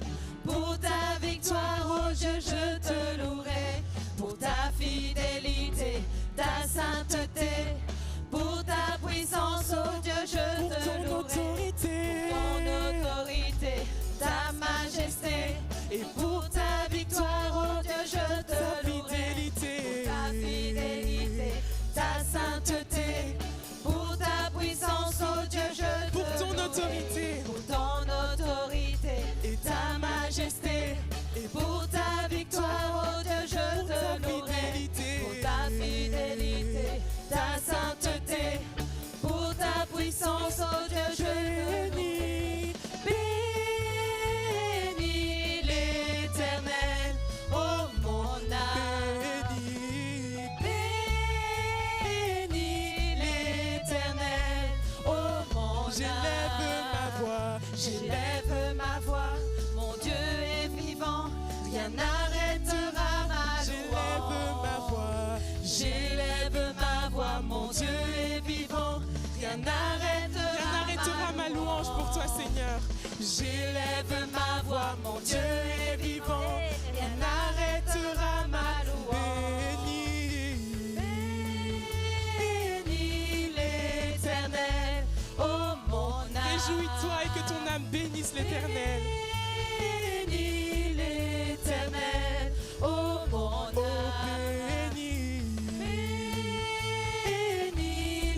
pour ta victoire, oh Dieu, je te louerai. Pour ta fidélité, ta sainteté, pour ta puissance, oh Dieu, je Pour te ton louerai. autorité, Ton autorité, ta majesté, et pour ta victoire, oh Dieu, je te ta louerai. fidélité, Pour ta fidélité, ta sainteté, pour ta puissance, oh Dieu, je te pour ton louerai. autorité, Pour ton autorité et ta majesté, et pour ta victoire, oh Dieu, je pour ta te louerai. fidélité, Pour ta fidélité, ta sainteté, pour ta puissance, oh Dieu, je te louerai. Bénis l'Éternel, oh mon âme. Bénis l'Éternel, oh mon âme. J'élève ma voix, J'élève ma voix, mon Dieu est vivant, rien n'arrêtera ma j'élève ma louange. voix, J'élève ma voix, mon Dieu est vivant, rien n'arrêtera ma louange pour toi, Seigneur. J'élève ma voix, mon Dieu est vivant, rien n'arrêtera ma louange. Bénis l'Éternel, oh mon âme. Réjouis-toi et que ton âme bénisse l'Éternel. Bénis l'Éternel, oh mon Oh, âme. bénis. Bénis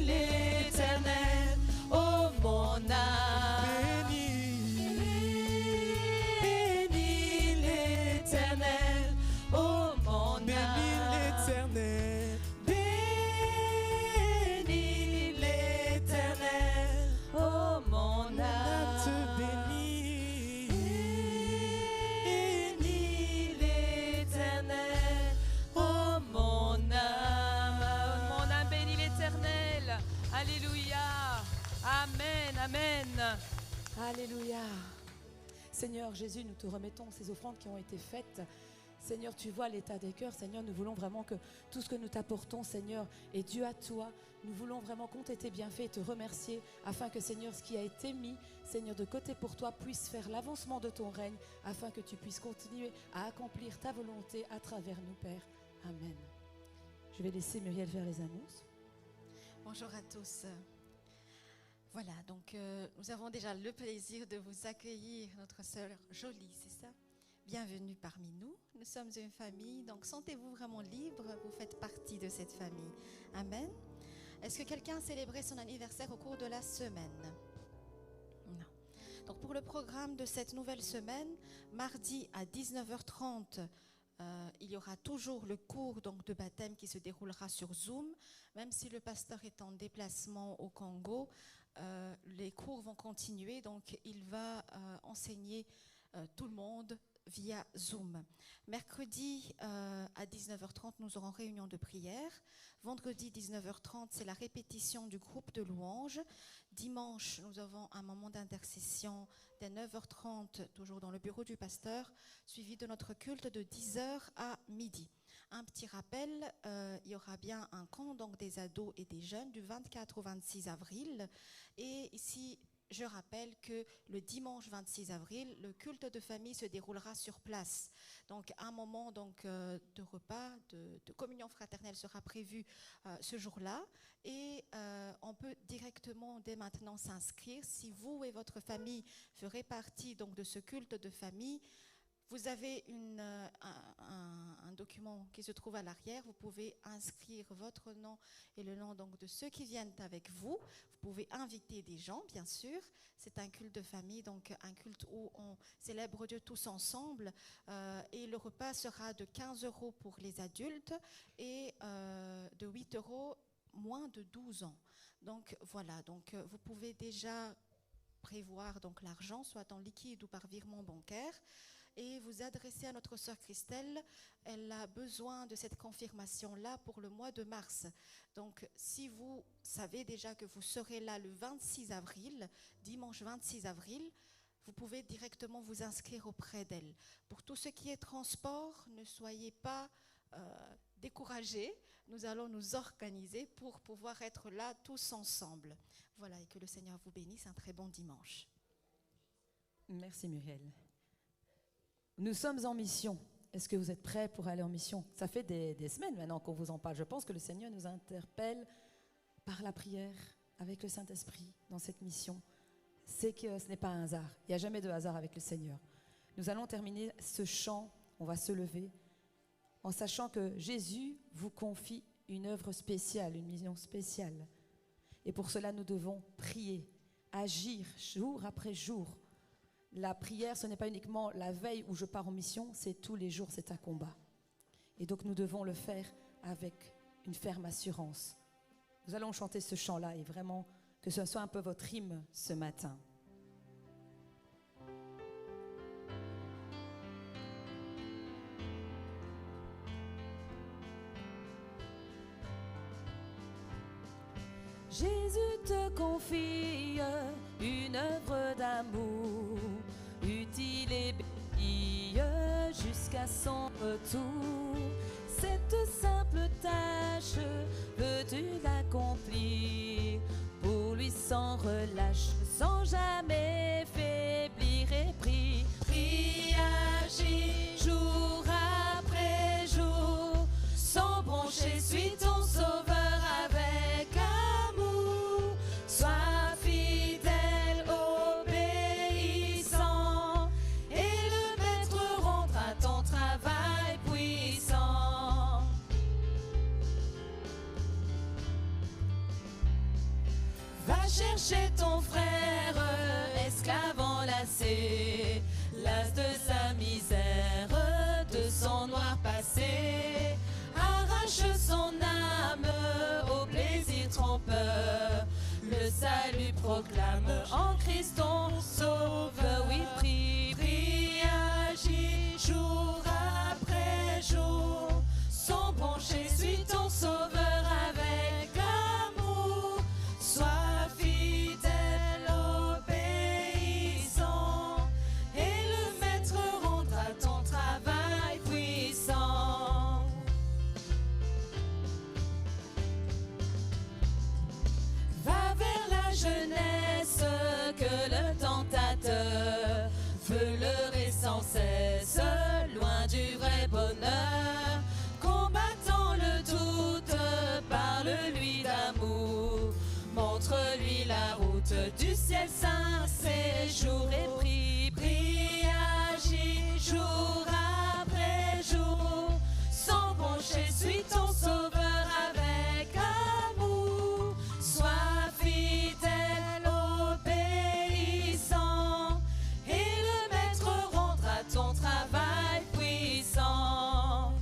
Seigneur Jésus, nous te remettons ces offrandes qui ont été faites. Seigneur, tu vois l'état des cœurs. Seigneur, nous voulons vraiment que tout ce que nous t'apportons, Seigneur, est dû à toi. Nous voulons vraiment compter tes bienfaits et te remercier afin que, Seigneur, ce qui a été mis, Seigneur, de côté pour toi, puisse faire l'avancement de ton règne afin que tu puisses continuer à accomplir ta volonté à travers nous, Père. Amen. Je vais laisser Muriel faire les annonces. Bonjour à tous. Voilà, donc nous avons déjà le plaisir de vous accueillir, notre sœur Jolie, c'est ça? Bienvenue parmi nous. Nous sommes une famille, donc sentez-vous vraiment libre, vous faites partie de cette famille. Amen. Est-ce que quelqu'un a célébré son anniversaire au cours de la semaine? Non. Donc pour le programme de cette nouvelle semaine, mardi à 19h30, il y aura toujours le cours donc, de baptême qui se déroulera sur Zoom. Même si le pasteur est en déplacement au Congo, les cours vont continuer. Donc il va enseigner tout le monde via Zoom. Mercredi à 19h30, nous aurons réunion de prière. Vendredi 19h30, c'est la répétition du groupe de louanges. Dimanche, nous avons un moment d'intercession dès 9h30, toujours dans le bureau du pasteur, suivi de notre culte de 10h à midi. Un petit rappel, il y aura bien un camp donc, des ados et des jeunes du 24 au 26 avril. Et ici, je rappelle que le dimanche 26 avril, le culte de famille se déroulera sur place. Donc, un moment donc, de repas, de communion fraternelle sera prévu ce jour-là. Et on peut directement, dès maintenant, s'inscrire. Si vous et votre famille ferez partie donc, de ce culte de famille, vous avez un document qui se trouve à l'arrière. Vous pouvez inscrire votre nom et le nom donc, de ceux qui viennent avec vous. Vous pouvez inviter des gens, bien sûr. C'est un culte de famille, donc un culte où on célèbre Dieu tous ensemble. Et le repas sera de 15 € pour les adultes et de 8 € moins de 12 ans. Donc voilà, donc, vous pouvez déjà prévoir donc, l'argent, soit en liquide ou par virement bancaire. Et vous adressez à notre sœur Christelle, elle a besoin de cette confirmation-là pour le mois de mars. Donc, si vous savez déjà que vous serez là le 26 avril, dimanche 26 avril, vous pouvez directement vous inscrire auprès d'elle. Pour tout ce qui est transport, ne soyez pas découragés. Nous allons nous organiser pour pouvoir être là tous ensemble. Voilà, et que le Seigneur vous bénisse. Un très bon dimanche. Merci Muriel. Nous sommes en mission. Est-ce que vous êtes prêts pour aller en mission? Ça fait des semaines maintenant qu'on vous en parle. Je pense que le Seigneur nous interpelle par la prière, avec le Saint-Esprit, dans cette mission. C'est que ce n'est pas un hasard. Il n'y a jamais de hasard avec le Seigneur. Nous allons terminer ce chant. On va se lever en sachant que Jésus vous confie une œuvre spéciale, une mission spéciale. Et pour cela, nous devons prier, agir jour après jour. La prière, ce n'est pas uniquement la veille où je pars en mission, c'est tous les jours, c'est un combat. Et donc nous devons le faire avec une ferme assurance. Nous allons chanter ce chant-là et vraiment que ce soit un peu votre hymne ce matin. Jésus te confie une œuvre d'amour, utile et bénie jusqu'à son retour. Cette simple tâche, veux-tu l'accomplir pour lui sans relâche, sans jamais faiblir et prie. Prie, agis jour après jour, sans broncher, suis ton sauveur avec amour. Sois fidèle, obéissant, et le maître rendra ton travail puissant. Va chercher ton frère, esclave enlacé, las de sa misère, de son noir passé. Arrache son âme au plaisir trompeur, le salut proclame en Christ ton sauveur. Oui, prie, prie, agis jour après jour, sans broncher, suis ton sauveur avec amour. Sois fidèle, obéissant, et le ciel saint séjour et prie, prie, agis jour après jour. Sans broncher, suis ton sauveur avec amour. Sois fidèle, obéissant, et le maître rendra ton travail puissant.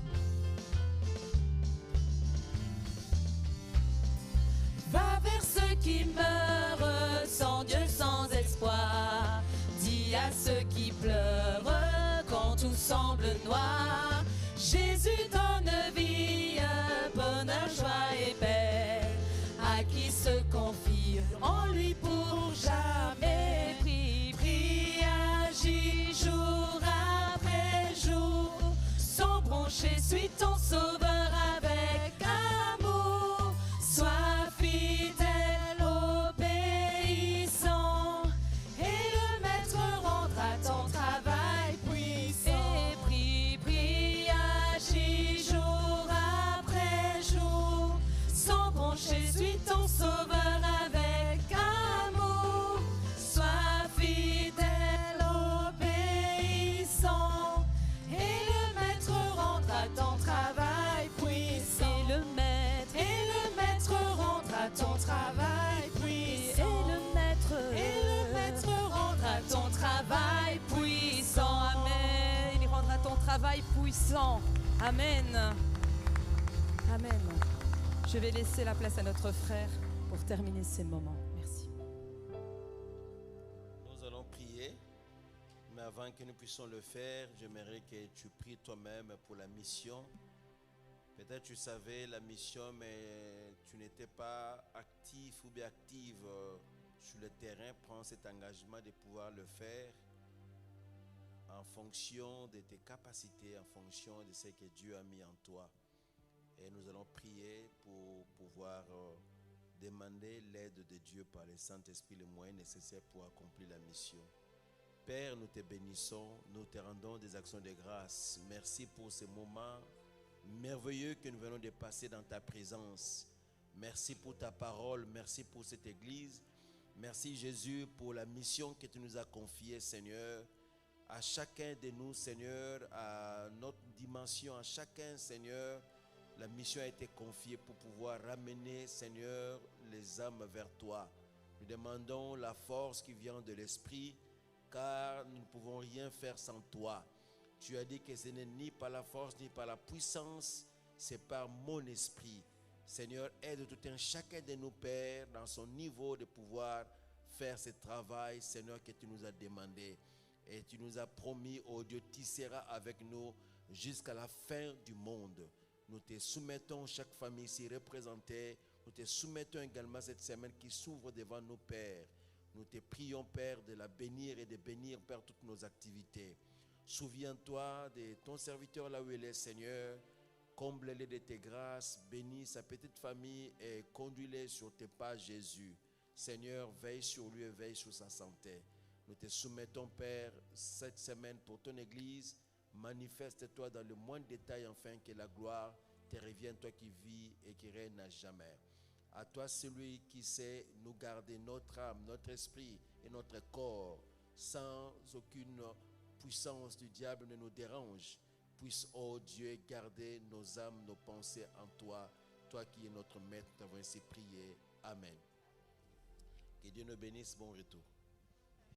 Va vers ceux qui meurent sans Dieu, sans espoir. Dis à ceux qui pleurent quand tout semble noir. Jésus donne vie, bonheur, joie et paix à qui se confie en lui pour jamais. Prie, prie, agis jour après jour. Sans broncher, suis ton sauveur avec amour. Sois fidèle, obéissant, et le maître rendra ton travail puissant. Et prie, prie, agis jour après jour. Sans broncher, suis ton sauveur avec amour. Sois fidèle, obéissant, et le maître rendra ton travail puissant. Et le maître rendra ton travail puissant. Et le maître rendra ton travail puissant. Amen. Il rendra ton travail puissant. Amen. Amen. Je vais laisser la place à notre frère pour terminer ces moments. Merci. Nous allons prier, mais avant que nous puissions le faire, j'aimerais que tu pries toi-même pour la mission. Peut-être tu savais la mission, mais tu n'étais pas actif ou bien active sur le terrain. Prends cet engagement de pouvoir le faire en fonction de tes capacités, en fonction de ce que Dieu a mis en toi. Et nous allons prier pour pouvoir demander l'aide de Dieu par le Saint-Esprit, le moyen nécessaire pour accomplir la mission. Père, nous te bénissons, nous te rendons des actions de grâce. Merci pour ce moment merveilleux que nous venons de passer dans ta présence. Merci pour ta parole, merci pour cette église. Merci Jésus pour la mission que tu nous as confiée, Seigneur. À chacun de nous, Seigneur, à notre dimension, à chacun, Seigneur, la mission a été confiée pour pouvoir ramener, Seigneur, les âmes vers toi. Nous demandons la force qui vient de l'Esprit, car nous ne pouvons rien faire sans toi. Tu as dit que ce n'est ni par la force ni par la puissance, c'est par mon esprit. Seigneur, aide tout un chacun de nos pères dans son niveau de pouvoir faire ce travail, Seigneur, que tu nous as demandé. Et tu nous as promis, oh Dieu, tu seras avec nous jusqu'à la fin du monde. Nous te soumettons chaque famille ici représentée. Nous te soumettons également cette semaine qui s'ouvre devant nos pères. Nous te prions, Père, de la bénir et de bénir, Père, toutes nos activités. Souviens-toi de ton serviteur là où il est, Seigneur. Comble-les de tes grâces, bénis sa petite famille et conduis-les sur tes pas, Jésus. Seigneur, veille sur lui et veille sur sa santé. Nous te soumettons, Père, cette semaine pour ton Église. Manifeste-toi dans le moindre détail, afin que la gloire te revienne, toi qui vis et qui règne à jamais. À toi, celui qui sait nous garder notre âme, notre esprit et notre corps, sans aucune puissance du diable ne nous dérange. Puisse, oh Dieu, garder nos âmes, nos pensées en toi, toi qui es notre maître. Nous avons ainsi prié. Amen. Que Dieu nous bénisse. Bon retour.